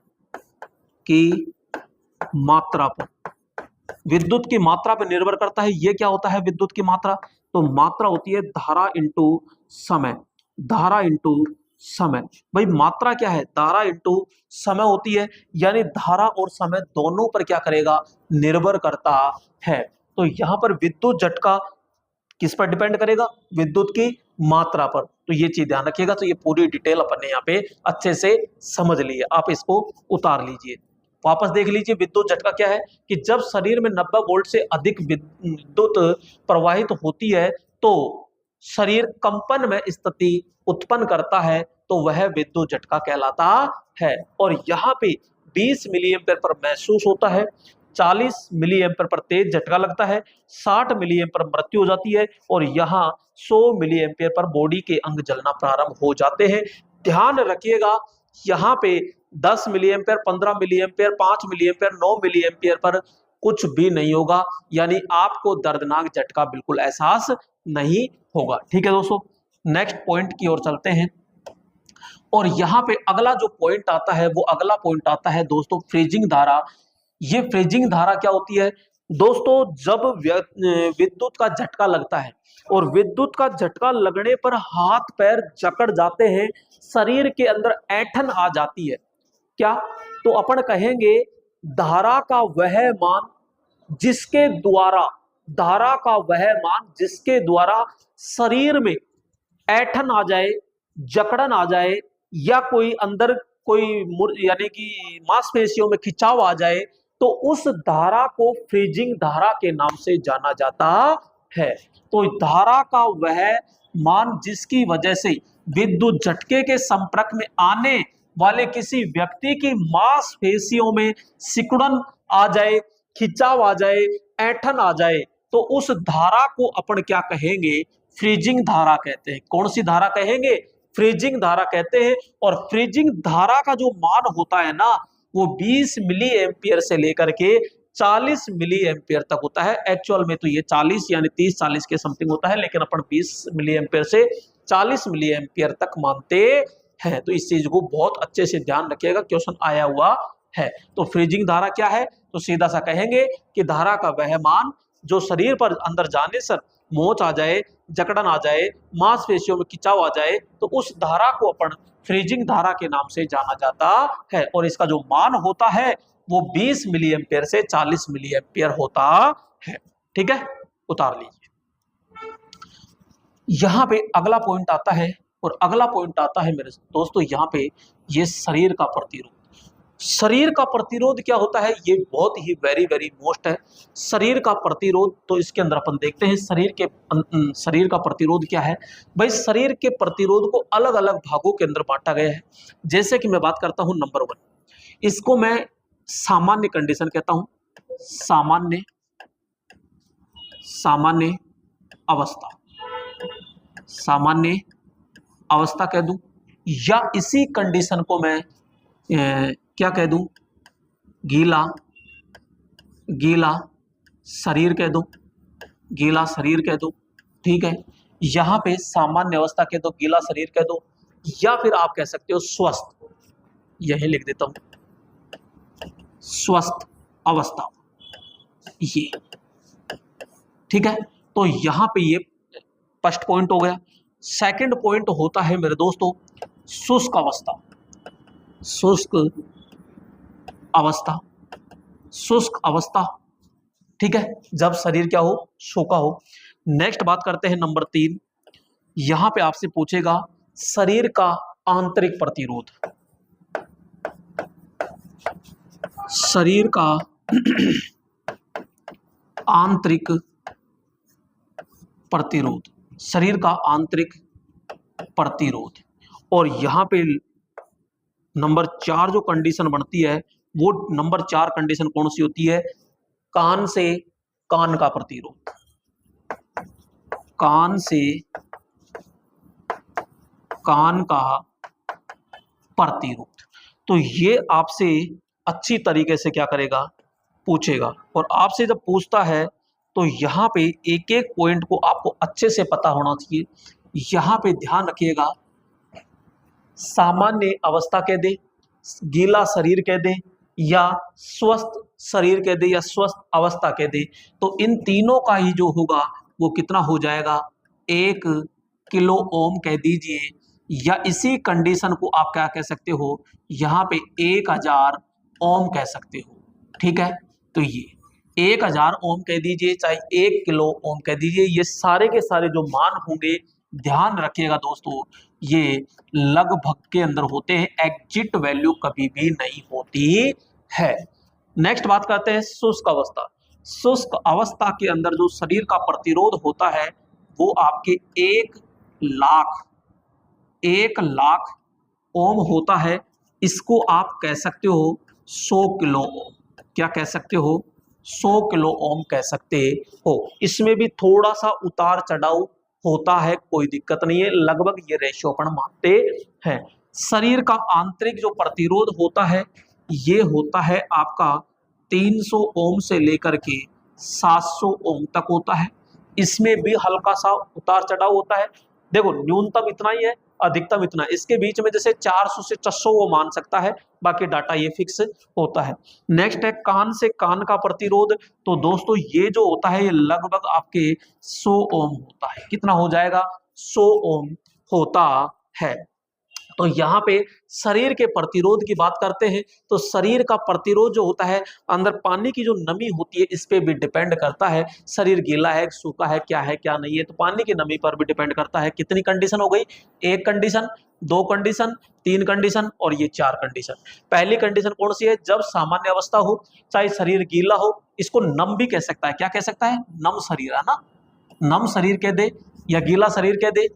की मात्रा पर। विद्युत की मात्रा पर निर्भर करता है। ये क्या होता है विद्युत की मात्रा, तो मात्रा होती है धारा इंटू समय। धारा इंटू समय, भाई मात्रा क्या है, धारा इंटू समय होती है, यानी धारा और समय दोनों पर क्या करेगा, निर्भर करता है। तो यहां पर विद्युत झटका किस पर डिपेंड करेगा, विद्युत की मात्रा पर। तो ये चीज ध्यान रखिएगा। तो ये पूरी डिटेल अपन ने यहाँ पे अच्छे से समझ ली है, आप इसको उतार लीजिए, वापस देख लीजिए। विद्युत झटका क्या है कि जब शरीर में 90 वोल्ट से अधिक विद्युत प्रवाहित होती है तो शरीर कंपन में स्थिति उत्पन्न करता है, तो वह विद्युत झटका कहलाता है। और यहाँ पे 20 मिली एम्पीयर पर महसूस होता है, 40 मिली एम्पीयर पर तेज झटका लगता है, 60 मिली एम्पीयर मृत्यु हो जाती है, और यहाँ 100 मिली एम्पीयर पर बॉडी के अंग जलना प्रारंभ हो जाते हैं। ध्यान रखिएगा यहाँ पे 10 milliampere, 15 milliampere, 5 milliampere, 9 milliampere पर कुछ भी नहीं होगा, यानी आपको दर्दनाक झटका बिल्कुल एहसास नहीं होगा। ठीक है दोस्तों, नेक्स्ट पॉइंट की ओर चलते हैं। और यहाँ पे अगला जो पॉइंट आता है, वो अगला पॉइंट आता है दोस्तों फ्रीजिंग धारा। ये फ्रीजिंग धारा क्या होती है दोस्तों, जब विद्युत का झटका लगता है और विद्युत का झटका लगने पर हाथ पैर जकड़ जाते हैं, शरीर के अंदर ऐंठन आ जाती है, क्या, तो अपन कहेंगे धारा का वह मान जिसके द्वारा, धारा का वह मान जिसके द्वारा शरीर में ऐंठन आ जाए, जकड़न आ जाए, या कोई अंदर कोई यानी कि मांसपेशियों में खिंचाव आ जाए, तो उस धारा को फ्रीजिंग धारा के नाम से जाना जाता है। तो धारा का वह मान जिसकी वजह से विद्युत झटके के संपर्क में आने वाले किसी व्यक्ति की मांसपेशियों में सिकुड़न आ जाए, खिंचाव आ जाए, ऐंठन आ जाए, तो उस धारा को अपन क्या कहेंगे, फ्रीजिंग धारा कहते हैं। कौन सी धारा कहेंगे, फ्रीजिंग धारा कहते हैं। और फ्रीजिंग धारा का जो मान होता है ना, वो 20 मिली एम्पियर से लेकर के 40 मिली एम्पियर तक होता है। एक्चुअल में तो ये 40 यानी 30-40 के समथिंग होता है, लेकिन अपन 20 मिली एम्पियर से 40 मिली एम्पियर तक मानते हैं। तो इस चीज को बहुत अच्छे से ध्यान रखिएगा, क्वेश्चन आया हुआ है। तो फ्रीजिंग धारा क्या है, तो सीधा सा कहेंगे कि धारा का वह मान जो शरीर पर अंदर जाने से मोच आ जाए, जकड़न आ जाए, मांसपेशियों में खिंचाव आ जाए, तो उस धारा को अपन फ्रीजिंग धारा के नाम से जाना जाता है। और इसका जो मान होता है वो 20 मिली एम्पियर से 40 मिली एम्पियर होता है। ठीक है, उतार लीजिए। यहां पे अगला पॉइंट आता है, और अगला पॉइंट आता है मेरे दोस्तों यहाँ पे, ये शरीर का प्रतिरोध। शरीर का प्रतिरोध क्या होता है, ये बहुत ही वेरी वेरी मोस्ट है। शरीर का प्रतिरोध, तो इसके अंदर अपन देखते हैं शरीर का प्रतिरोध क्या है। भाई शरीर के प्रतिरोध को अलग अलग भागों के अंदर बांटा गया है। जैसे कि मैं बात करता हूं नंबर 1, इसको मैं सामान्य कंडीशन कहता हूं, सामान्य अवस्था, सामान्य अवस्था कह दूं, या इसी कंडीशन को मैं क्या कह दूं, गीला गीला शरीर कह दो, गीला शरीर कह दो, ठीक है। यहां पे सामान्य अवस्था कह दो, गीला शरीर कह दो, या फिर आप कह सकते हो स्वस्थ, यही लिख देता हूं, स्वस्थ अवस्था, ये, ठीक है। तो यहां पे ये फर्स्ट पॉइंट हो गया। सेकंड पॉइंट होता है मेरे दोस्तों शुष्क अवस्था, शुष्क अवस्था, शुष्क अवस्था, ठीक है, जब शरीर क्या हो, सूखा हो। नेक्स्ट बात करते हैं नंबर 3, यहां पे आपसे पूछेगा शरीर का आंतरिक प्रतिरोध, शरीर का आंतरिक प्रतिरोध, शरीर का आंतरिक प्रतिरोध। और यहां पे नंबर 4 जो कंडीशन बनती है, वो नंबर 4 कंडीशन कौन सी होती है, कान से कान का प्रतिरोध, कान से कान का प्रतिरोध। तो ये आपसे अच्छी तरीके से क्या करेगा, पूछेगा। और आपसे जब पूछता है तो यहां पे एक एक पॉइंट को आपको अच्छे से पता होना चाहिए। यहां पे ध्यान रखिएगा, सामान्य अवस्था कह दे, गीला शरीर कह दे, या स्वस्थ शरीर कह दे, या स्वस्थ अवस्था कह दे, तो इन तीनों का ही जो होगा वो कितना हो जाएगा, 1 किलो ओम कह दीजिए, या इसी कंडीशन को आप क्या कह सकते हो, यहाँ पे 1000 ओम कह सकते हो, ठीक है। तो ये 1000 ओम कह दीजिए, चाहे 1 किलो ओम कह दीजिए, ये सारे के सारे जो मान होंगे, ध्यान रखिएगा दोस्तों, ये लगभग के अंदर होते हैं, एग्जिट वैल्यू कभी भी नहीं होती है। नेक्स्ट बात करते हैं शुष्क अवस्था। शुष्क अवस्था के अंदर जो शरीर का प्रतिरोध होता है वो आपके 1 लाख ओम होता है। इसको आप कह सकते हो 100 किलो ओम, क्या कह सकते हो, 100 किलो ओम कह सकते हो। इसमें भी थोड़ा सा उतार चढ़ाव होता है, कोई दिक्कत नहीं है, लगभग ये रेशियो अपन मानते हैं। शरीर का आंतरिक जो प्रतिरोध होता है ये होता है आपका 300 ओम से लेकर के 700 ओम तक होता है। इसमें भी हल्का सा उतार चढ़ाव होता है। देखो न्यूनतम इतना ही है, अधिकतम इतना, इसके बीच में जैसे 400 से 600 वो मान सकता है, बाकी डाटा ये फिक्स होता है। नेक्स्ट है कान से कान का प्रतिरोध। तो दोस्तों ये जो होता है ये लगभग आपके 100 ओम होता है। कितना हो जाएगा, 100 ओम होता है। तो यहाँ पे शरीर के प्रतिरोध की बात करते हैं, तो शरीर का प्रतिरोध जो होता है, अंदर पानी की जो नमी होती है इस पे भी डिपेंड करता है, शरीर गीला है सूखा है, क्या है क्या नहीं है, तो पानी की नमी पर भी डिपेंड करता है। कितनी कंडीशन हो गई, 1 कंडीशन, 2 कंडीशन, 3 कंडीशन और ये 4 कंडीशन। पहली कंडीशन कौन सी है, जब सामान्य अवस्था हो, चाहे शरीर गीला हो, इसको नम भी कह सकता है, क्या कह सकता है, नम शरीर, है ना, नम शरीर कह दे, या गीला शरीर कह दे,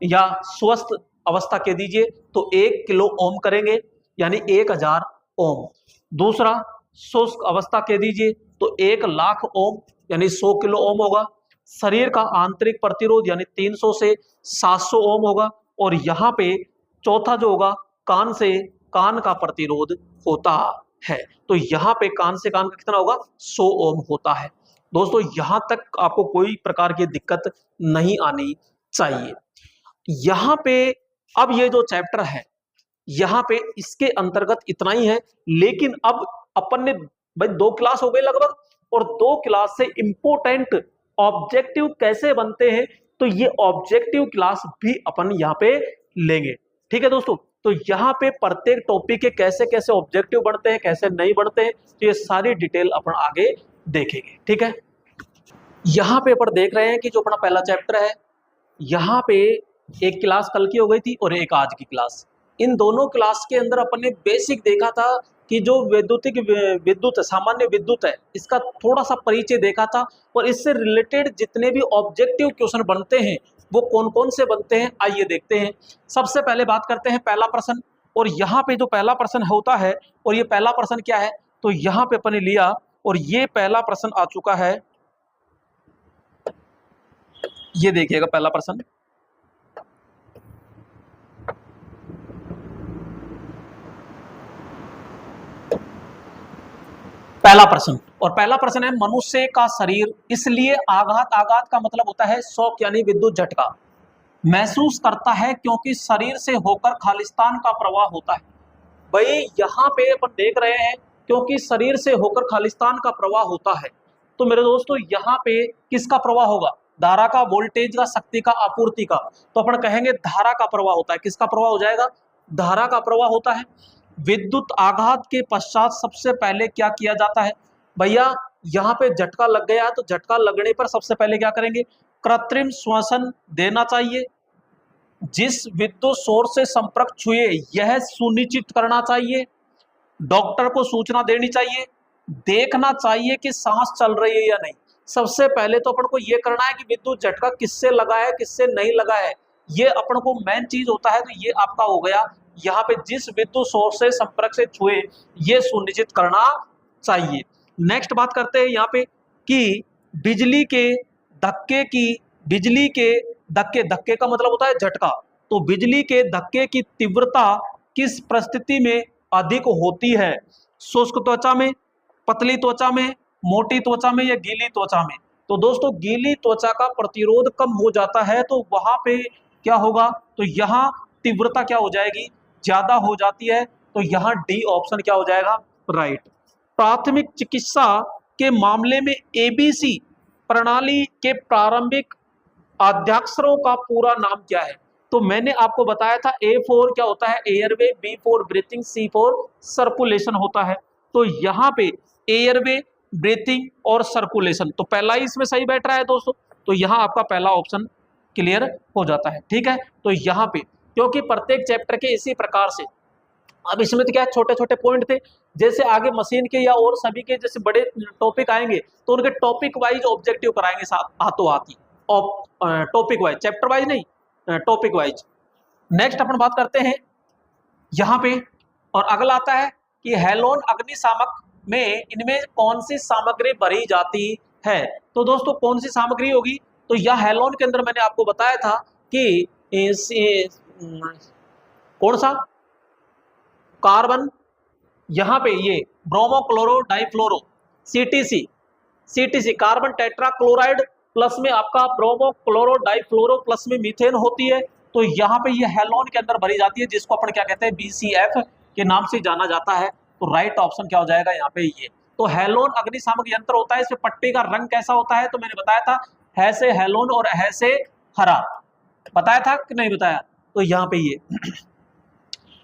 या स्वस्थ अवस्था कह दीजिए, तो 1 किलो ओम करेंगे, यानी 1000 ओम। दूसरा शुष्क अवस्था कह दीजिए तो 1 लाख ओम, यानी 100 किलो ओम होगा। शरीर का आंतरिक प्रतिरोध यानी 300 से 700 ओम होगा। और यहाँ पे चौथा जो होगा, कान से कान का प्रतिरोध होता है, तो यहाँ पे कान से कान का कितना होगा, 100 ओम होता है। दोस्तों यहां तक आपको कोई प्रकार की दिक्कत नहीं आनी चाहिए। यहां पे अब ये जो चैप्टर है यहां पे इसके अंतर्गत इतना ही है, लेकिन अब अपन ने भाई 2 क्लास हो गए लगभग, और 2 क्लास से इंपोर्टेंट ऑब्जेक्टिव कैसे बनते हैं, तो ये ऑब्जेक्टिव क्लास भी अपन यहां पे लेंगे, ठीक है दोस्तों। तो यहां पे प्रत्येक टॉपिक के कैसे कैसे ऑब्जेक्टिव बनते हैं, कैसे नहीं बनते हैं, तो ये सारी डिटेल अपन आगे देखेंगे, ठीक है। यहां पे अपन देख रहे हैं कि जो अपना पहला चैप्टर है, यहाँ पे एक क्लास कल की हो गई थी और एक आज की क्लास। इन दोनों क्लास के अंदर अपन ने बेसिक देखा था कि जो विद्युत सामान्य विद्युत है इसका थोड़ा सा परिचय देखा था, और इससे रिलेटेड जितने भी ऑब्जेक्टिव क्वेश्चन बनते हैं वो कौन कौन से बनते हैं, आइए देखते हैं। सबसे पहले बात करते हैं पहला प्रश्न। और यहाँ पे जो पहला प्रश्न होता है, और ये पहला प्रश्न क्या है, तो यहाँ पे अपन ने लिया और ये पहला प्रश्न आ चुका है, ये देखिएगा पहला प्रश्न। पहला प्रश्न, और पहला प्रश्न है मनुष्य का शरीर इसलिए आघात, आघात का मतलब होता है शॉक यानी विद्युत झटका, महसूस करता है क्योंकि शरीर से होकर खालिस्तान का प्रवाह होता है। भाई यहाँ पे अपन देख रहे हैं क्योंकि शरीर से होकर खालिस्तान का प्रवाह होता है, तो मेरे दोस्तों यहाँ पे किसका प्रवाह होगा? धारा का, वोल्टेज का, शक्ति का, आपूर्ति का। तो अपन कहेंगे धारा का प्रवाह होता है। किसका प्रवाह हो जाएगा? धारा का प्रवाह होता है। विद्युत आघात के पश्चात सबसे पहले क्या किया जाता है? भैया यहाँ पे झटका लग गया, तो झटका लगने पर सबसे पहले क्या करेंगे? कृत्रिम श्वसन देना चाहिए। जिस विद्युत सोर्स से संपर्क छुए यह सुनिश्चित करना चाहिए, डॉक्टर को सूचना देनी चाहिए, देखना चाहिए कि सांस चल रही है या नहीं। सबसे पहले तो अपन को यह करना है कि विद्युत झटका किससे लगा है, किससे नहीं लगा है, ये अपन को मेन चीज होता है। तो ये आपका हो गया यहाँ पे, जिस विद्युत सोर्स से संपर्क से छुए ये सुनिश्चित करना चाहिए। नेक्स्ट बात करते हैं यहाँ पे कि बिजली के धक्के की, बिजली के धक्के, धक्के का मतलब होता है झटका, तो बिजली के धक्के की तीव्रता किस परिस्थिति में अधिक होती है? शुष्क त्वचा में, पतली त्वचा में, मोटी त्वचा में या गीली त्वचा में? तो दोस्तों गीली त्वचा का प्रतिरोध कम हो जाता है, तो वहां पे क्या होगा? तो यहाँ तीव्रता क्या हो जाएगी? ज्यादा हो जाती है। तो यहाँ डी ऑप्शन क्या हो जाएगा? राइट। प्राथमिक चिकित्सा के मामले में एबीसी प्रणाली के प्रारंभिक आद्याक्षरों का पूरा नाम क्या है? तो मैंने आपको बताया था A4 क्या होता है? Airway, B4 breathing, C4 circulation होता है। तो यहाँ पे एयरवे, ब्रीथिंग और सर्कुलेशन, तो पहला ही इसमें सही बैठ रहा है दोस्तों। तो यहाँ आपका पहला ऑप्शन क्लियर हो जाता है। ठीक है, तो यहाँ पे क्योंकि प्रत्येक चैप्टर के इसी प्रकार से, अब इसमें तो क्या छोटे छोटे पॉइंट थे, जैसे आगे मशीन के या और सभी के जैसे बड़े टॉपिक आएंगे तो उनके टॉपिक वाइज ऑब्जेक्टिव कराएंगे साथ हाथों हाथ ही, टॉपिक वाइज, चैप्टर वाइज नहीं, टॉपिक वाइज। नेक्स्ट अपन बात करते हैं यहाँ पे, और अगला आता है कि हेलोन अग्निशामक में इनमें कौन सी सामग्री भरी जाती है? तो दोस्तों कौन सी सामग्री होगी? तो यह हेलोन के अंदर मैंने आपको बताया था कि कौन सा कार्बन, यहाँ पे ये bromo chloro difluoro, CTC, CTC carbon tetra chloride plus में आपका ब्रोमो क्लोरो डाइफ्लोरो प्लस में मीथेन होती है। तो यहाँ पे ये हेलोन के अंदर भरी जाती है, जिसको अपन क्या कहते हैं? BCF के नाम से जाना जाता है। तो राइट ऑप्शन क्या हो जाएगा यहाँ पे? ये तो हेलोन अग्निशामक यंत्र होता है। इसमें पट्टी का रंग कैसा होता है? तो मैंने बताया था है से हेलोन और है से हरा, बताया था कि नहीं बताया? तो यहाँ पे ये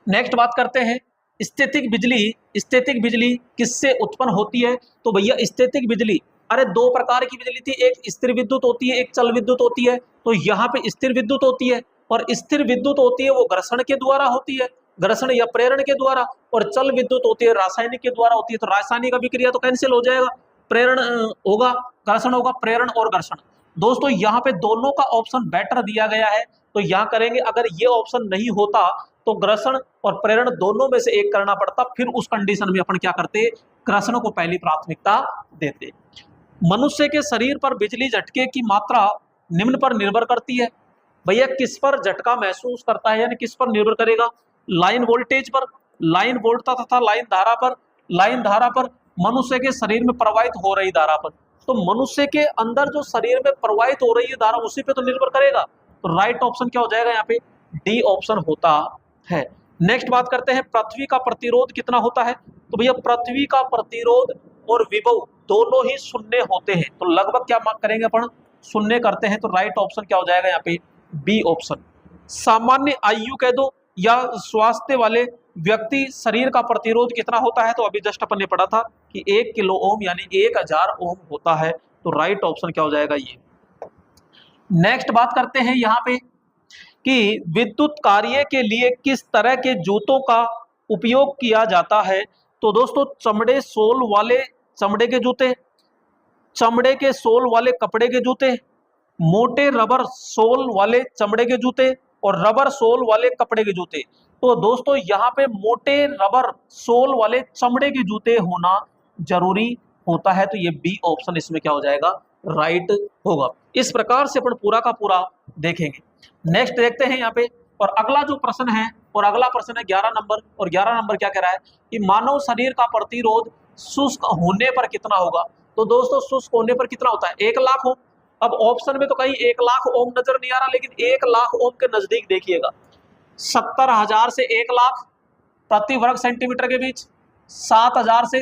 नेक्स्ट बात करते हैं स्थैतिक बिजली। स्थैतिक बिजली किससे उत्पन्न होती है? तो भैया स्थैतिक बिजली, अरे दो प्रकार की बिजली थी, एक स्थिर विद्युत होती है, एक चल विद्युत होती है। तो यहाँ पे स्थिर विद्युत होती है, और स्थिर विद्युत होती है वो घर्षण के द्वारा होती है, घर्षण या प्रेरण के द्वारा, और चल विद्युत होती है रासायनिक के द्वारा होती है। तो रासायनिक अभिक्रिया तो कैंसिल हो जाएगा, प्रेरण होगा, घर्षण होगा, प्रेरण और घर्षण। दोस्तों यहाँ पे दोनों का ऑप्शन बेटर दिया गया है, तो यहाँ करेंगे। अगर ये ऑप्शन नहीं होता तो घर्षण और प्रेरण दोनों में से एक करना पड़ता, फिर उस कंडीशन में अपन क्या करते? घर्षण को पहली प्राथमिकता देते। मनुष्य के शरीर पर बिजली झटके की मात्रा निम्न पर निर्भर करती है। भैया किस पर झटका महसूस करता है, यानी किस पर निर्भर करेगा? लाइन वोल्टेज पर, लाइन वोल्टता तथा लाइन धारा पर, लाइन धारा पर, मनुष्य के शरीर में प्रवाहित हो रही धारा पर। तो मनुष्य के अंदर जो शरीर में प्रवाहित हो रही है धारा, उसी पे तो निर्भर करेगा। तो राइट ऑप्शन क्या हो जाएगा यहाँ पे? डी ऑप्शन होता है। नेक्स्ट बात करते हैं पृथ्वी का प्रतिरोध कितना होता है? तो भैया पृथ्वी का प्रतिरोध और विभव दोनों ही शून्य होते हैं। तो लगभग क्या मार्क करेंगे अपन? शून्य करते हैं। तो राइट ऑप्शन क्या हो जाएगा यहाँ पे? B option. सामान्य आयु कह दो या स्वास्थ्य वाले व्यक्ति शरीर का प्रतिरोध कितना होता है? तो अभी जस्ट अपन ने पढ़ा था कि 1 किलो ओम यानी 1000 ओम होता है। तो राइट ऑप्शन क्या हो जाएगा? ये। नेक्स्ट बात करते हैं यहाँ पे कि विद्युत कार्य के लिए किस तरह के जूतों का उपयोग किया जाता है? तो दोस्तों चमड़े सोल वाले चमड़े के जूते, चमड़े के सोल वाले कपड़े के जूते, मोटे रबर सोल वाले चमड़े के जूते और रबर सोल वाले कपड़े के जूते। तो दोस्तों यहाँ पे मोटे रबर सोल वाले चमड़े के जूते होना जरूरी होता है। तो ये बी ऑप्शन इसमें क्या हो जाएगा? राइट होगा। इस प्रकार से अपन पूरा का पूरा देखेंगे। नेक्स्ट देखते हैं यहाँ पे, और अगला जो प्रश्न है, और अगला प्रश्न है 11 नंबर, और 11 नंबर क्या कह रहा है कि मानव शरीर का प्रतिरोध शुष्क होने पर कितना होगा। तो दोस्तों शुष्क होने पर कितना होता है, 1,00,000 ओम। अब ऑप्शन में तो कहीं 1,00,000 ओम नजर नहीं आ रहा, लेकिन 1,00,000 ओम के नजदीक देखिएगा, 70,000 से 1,00,000 प्रति वर्ग सेंटीमीटर के बीच, 7,000 से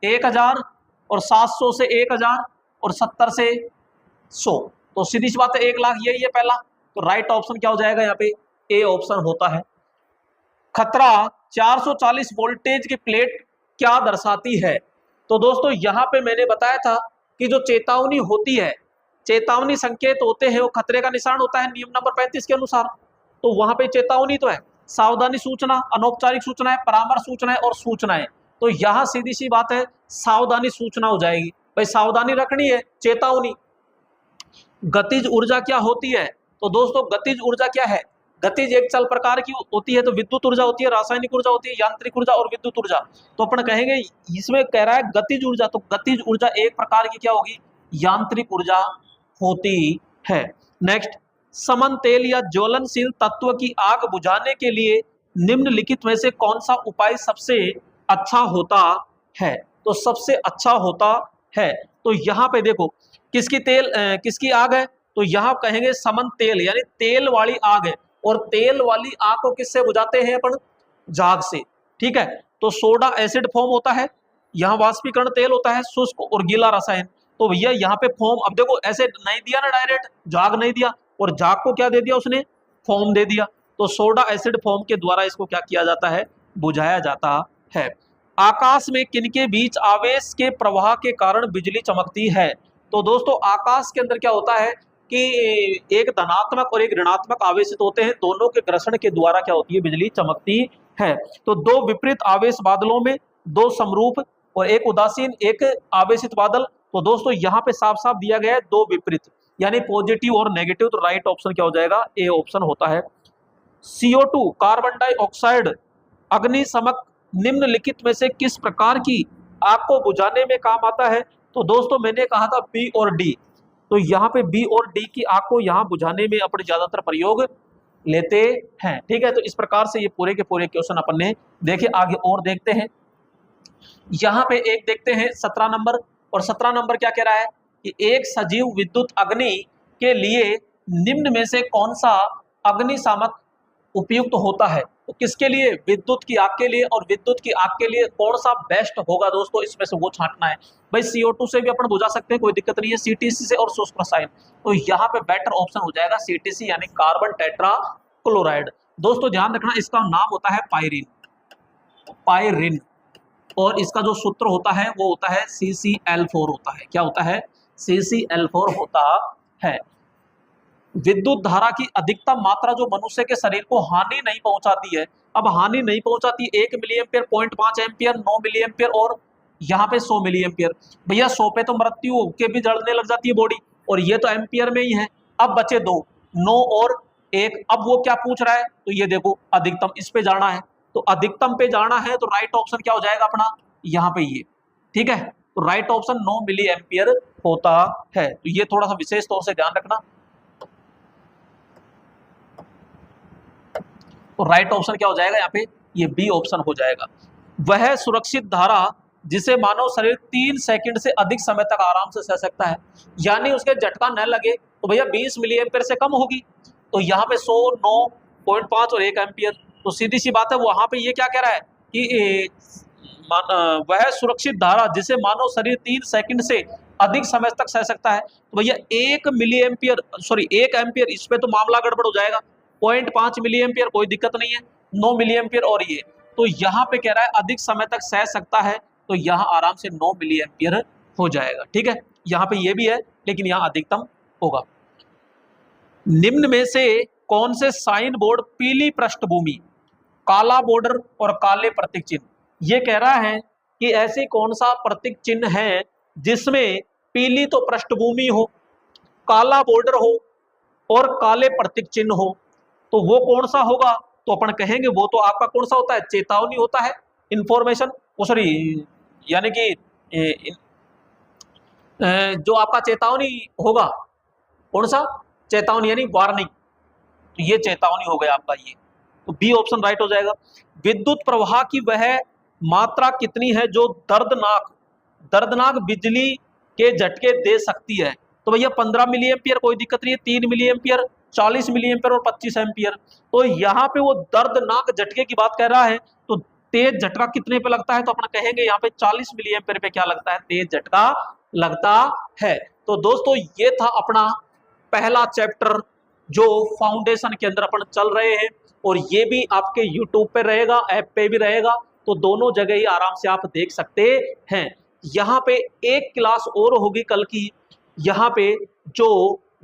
1,000 और 700 से 1,000 और 70 से 100। तो सीधी सी बात है 1,00,000 यही है पहला। तो राइट ऑप्शन क्या हो जाएगा यहाँ पे, ए ऑप्शन होता है। खतरा 440 वोल्टेज की प्लेट क्या दर्शाती है। तो दोस्तों यहां पे मैंने बताया था कि जो चेतावनी होती है, चेतावनी संकेत होते हैं, वो खतरे का निशान होता है नियम नंबर 35 के अनुसार। तो वहां पे चेतावनी तो है, सावधानी सूचना, अनौपचारिक सूचनाएं, परामर्श सूचनाएं और सूचनाएं। तो यहां सीधी सी बात है सावधानी सूचना हो जाएगी। भाई सावधानी रखनी है, चेतावनी। गतिज ऊर्जा क्या होती है। तो दोस्तों गतिज ऊर्जा क्या है, गतिज एक चल प्रकार की होती है, तो विद्युत ऊर्जा होती है, रासायनिक ऊर्जा होती है, यांत्रिक ऊर्जा और विद्युत ऊर्जा। तो अपन कहेंगे इसमें कह रहा है गतिज ऊर्जा, तो गतिज ऊर्जा एक प्रकार की क्या होगी, यांत्रिक ऊर्जा होती है। नेक्स्ट, समन तेल या ज्वलनशील तत्व की आग बुझाने के लिए निम्नलिखित में से कौन सा उपाय सबसे अच्छा होता है। तो सबसे अच्छा होता है, तो यहाँ पे देखो किसकी किसकी आग है, तो यहाँ कहेंगे समन तेल, यानी तेल वाली आग है। और तेल वाली आग को किससे बुझाते हैं अपन, झाग से। ठीक है, तो सोडा एसिड फॉर्म होता है, यहाँ वाष्पीकरण तेल होता है, शुष्क और गीला रसायन। तो भैया यहाँ पे फॉर्म, अब देखो ऐसे नहीं दिया ना डायरेक्ट, झाग नहीं दिया, और झाग को क्या दे दिया उसने, फॉर्म दे दिया। तो सोडा एसिड फॉर्म के द्वारा इसको क्या किया जाता है, बुझाया जाता है। आकाश में किनके बीच आवेश के प्रवाह के कारण बिजली चमकती है। तो दोस्तों आकाश के अंदर क्या होता है कि एक धनात्मक और एक ऋणात्मक आवेशित होते हैं, दोनों के घर्षण के द्वारा क्या होती है, बिजली चमकती है। तो दो विपरीत आवेश बादलों में दो समरूप और एक उदासीन एक आवेशित बादल। तो दोस्तों यहाँ पे साफ साफ दिया गया है दो विपरीत, यानी पॉजिटिव और नेगेटिव। तो राइट ऑप्शन क्या हो जाएगा, ए ऑप्शन होता है। CO2 कार्बन डाइऑक्साइड अग्निशमक निम्नलिखित में से किस प्रकार की आग को बुझाने में काम आता है। तो दोस्तों मैंने कहा था बी और डी, तो यहाँ पे बी और डी की आग को यहाँ बुझाने में अपने ज्यादातर प्रयोग लेते हैं। ठीक है, तो इस प्रकार से ये पूरे के पूरे क्वेश्चन अपन ने देखे। आगे और देखते हैं, यहाँ पे एक देखते हैं 17 नंबर। और 17 नंबर क्या कह रहा है कि एक सजीव विद्युत अग्नि के लिए निम्न में से कौन सा अग्निशामक उपयुक्त होता है। तो किसके लिए, विद्युत की आग के लिए। और विद्युत की आग के लिए कौन सा बेस्ट होगा दोस्तों, इसमें से वो छांटना है। भाई CO2 से भी अपन बुझा सकते हैं, कोई दिक्कत नहीं है, CTC से और शुष्क रसायन। तो यहाँ पे बेटर ऑप्शन हो जाएगा CTC, यानी कार्बन टेट्रा क्लोराइड। दोस्तों ध्यान रखना इसका नाम होता है पायरिन, पायरिन। और इसका जो सूत्र होता है वो होता है CCl4 होता है। क्या होता है, CCl4 होता है। विद्युत धारा की अधिकतम मात्रा जो मनुष्य के शरीर को हानि नहीं पहुंचाती है। अब हानि नहीं पहुंचाती, 1 milliampere, 0.5 ampere, 9 milliampere और यहाँ पे 100 मिली एम्पियर। भैया 100 पे तो मृत्यु के भी जलने लग जाती है बॉडी, और ये तो एम्पियर में ही है। अब बचे दो, 9 और 1। अब वो क्या पूछ रहा है, तो ये देखो अधिकतम, इस पे जाना है। तो अधिकतम पे जाना है, तो राइट ऑप्शन क्या हो जाएगा अपना, यहाँ पे ये। ठीक है, तो राइट ऑप्शन 9 मिली एम्पियर होता है। तो ये थोड़ा सा विशेष तौर से ध्यान रखना। तो राइट ऑप्शन क्या हो जाएगा यहाँ पे, ये बी ऑप्शन हो जाएगा। वह सुरक्षित धारा जिसे मानव शरीर 3 सेकंड से अधिक समय तक आराम से सह सकता है, यानी उसके झटका न लगे, तो भैया 20 मिली एम्पियर से कम होगी। तो यहाँ पे 100, 9.5 और 1 एम्पियर। तो सीधी सी बात है वहां पे ये क्या कह रहा है कि वह सुरक्षित धारा जिसे मानव शरीर 3 सेकंड से अधिक समय तक सह सकता है। तो भैया 1 मिली एम्पियर, सॉरी 1 एम्पियर, इस पे तो मामला गड़बड़ हो जाएगा। 0.5 मिली एम्पियर कोई दिक्कत नहीं है, 9 मिली एम्पियर और ये, तो यहाँ पे कह रहा है अधिक समय तक सह सकता है, तो यहाँ आराम से 9 मिली एम्पियर हो जाएगा। ठीक है, यहाँ पे ये भी है, लेकिन यहाँ अधिकतम होगा। निम्न में से कौन से साइन बोर्ड पीली पृष्ठभूमि, काला बॉर्डर और काले प्रतीक चिन्ह, ये कह रहा है कि ऐसी कौन सा प्रतीक चिन्ह है जिसमें पीली तो पृष्ठभूमि हो, काला बॉर्डर हो और काले प्रतीक चिन्ह हो। तो वो कौन सा होगा, तो अपन कहेंगे वो तो आपका कौन सा होता है, चेतावनी होता है, इंफॉर्मेशन, सॉरी यानी कि जो आपका चेतावनी होगा, कौन सा, चेतावनी यानी वार्निंग। तो ये चेतावनी हो गया आपका ये, तो बी ऑप्शन राइट हो जाएगा। विद्युत प्रवाह की वह मात्रा कितनी है जो दर्दनाक दर्दनाक बिजली के झटके दे सकती है? तो भैया 15 मिली एम्पियर, कोई दिक्कत नहीं है, 3 मिली एम्पियर, 40 मिली एम्पियर और 25 एम्पियर। तो यहाँ पे वो दर्दनाक झटके की बात कर रहा है, तो तेज झटका कितने पे लगता है? तो अपना कहेंगे यहाँ पे 40 मिली एम्पियर पे क्या लगता है? तेज झटका लगता है। तो दोस्तों ये था अपना पहला चैप्टर जो फाउंडेशन के अंदर अपन चल रहे हैं, और ये भी आपके यूट्यूब पे रहेगा, ऐप पे भी रहेगा, तो दोनों जगह ही आराम से आप देख सकते हैं। यहाँ पे एक क्लास और होगी कल की, यहाँ पे जो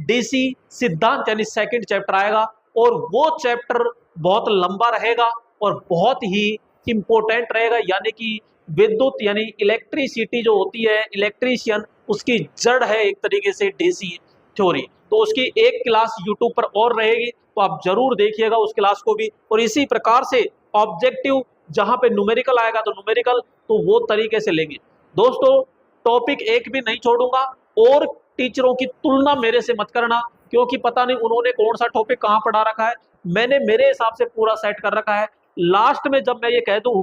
डीसी सिद्धांत यानी सेकंड चैप्टर आएगा, और वो चैप्टर बहुत लंबा रहेगा और बहुत ही इंपॉर्टेंट रहेगा, यानी कि विद्युत यानी इलेक्ट्रिसिटी जो होती है, इलेक्ट्रीशियन, उसकी जड़ है एक तरीके से डीसी थ्योरी। तो उसकी एक क्लास यूट्यूब पर और रहेगी, तो आप जरूर देखिएगा उस क्लास को भी। और इसी प्रकार से ऑब्जेक्टिव जहां पे न्यूमेरिकल आएगा तो न्यूमेरिकल तो वो तरीके से लेंगे। दोस्तों टॉपिक एक भी नहीं छोड़ूंगा, और टीचरों की तुलना मेरे से मत करना, क्योंकि पता नहीं उन्होंने कौन सा टॉपिक कहां पढ़ा रखा है। मैंने मेरे हिसाब से पूरा सेट कर रखा है। लास्ट में जब मैं ये कह दूं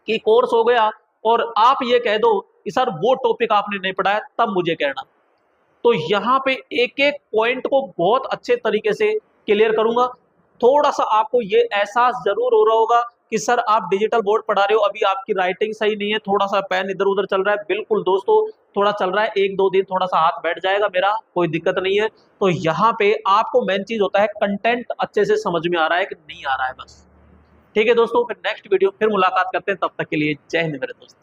कि कोर्स हो गया और आप ये कह दो कि सर वो टॉपिक आपने नहीं पढ़ाया, तब मुझे कहना। तो यहाँ पे एक एक पॉइंट को बहुत अच्छे तरीके से क्लियर करूंगा। थोड़ा सा आपको ये एहसास जरूर हो रहा होगा कि सर आप डिजिटल बोर्ड पढ़ा रहे हो, अभी आपकी राइटिंग सही नहीं है, थोड़ा सा पेन इधर उधर चल रहा है। बिल्कुल दोस्तों, थोड़ा चल रहा है, एक दो दिन थोड़ा सा हाथ बैठ जाएगा मेरा, कोई दिक्कत नहीं है। तो यहाँ पे आपको मेन चीज होता है कंटेंट अच्छे से समझ में आ रहा है कि नहीं आ रहा है, बस। ठीक है दोस्तों, फिर नेक्स्ट वीडियो फिर मुलाकात करते हैं, तब तक के लिए जय हिंद मेरे दोस्त।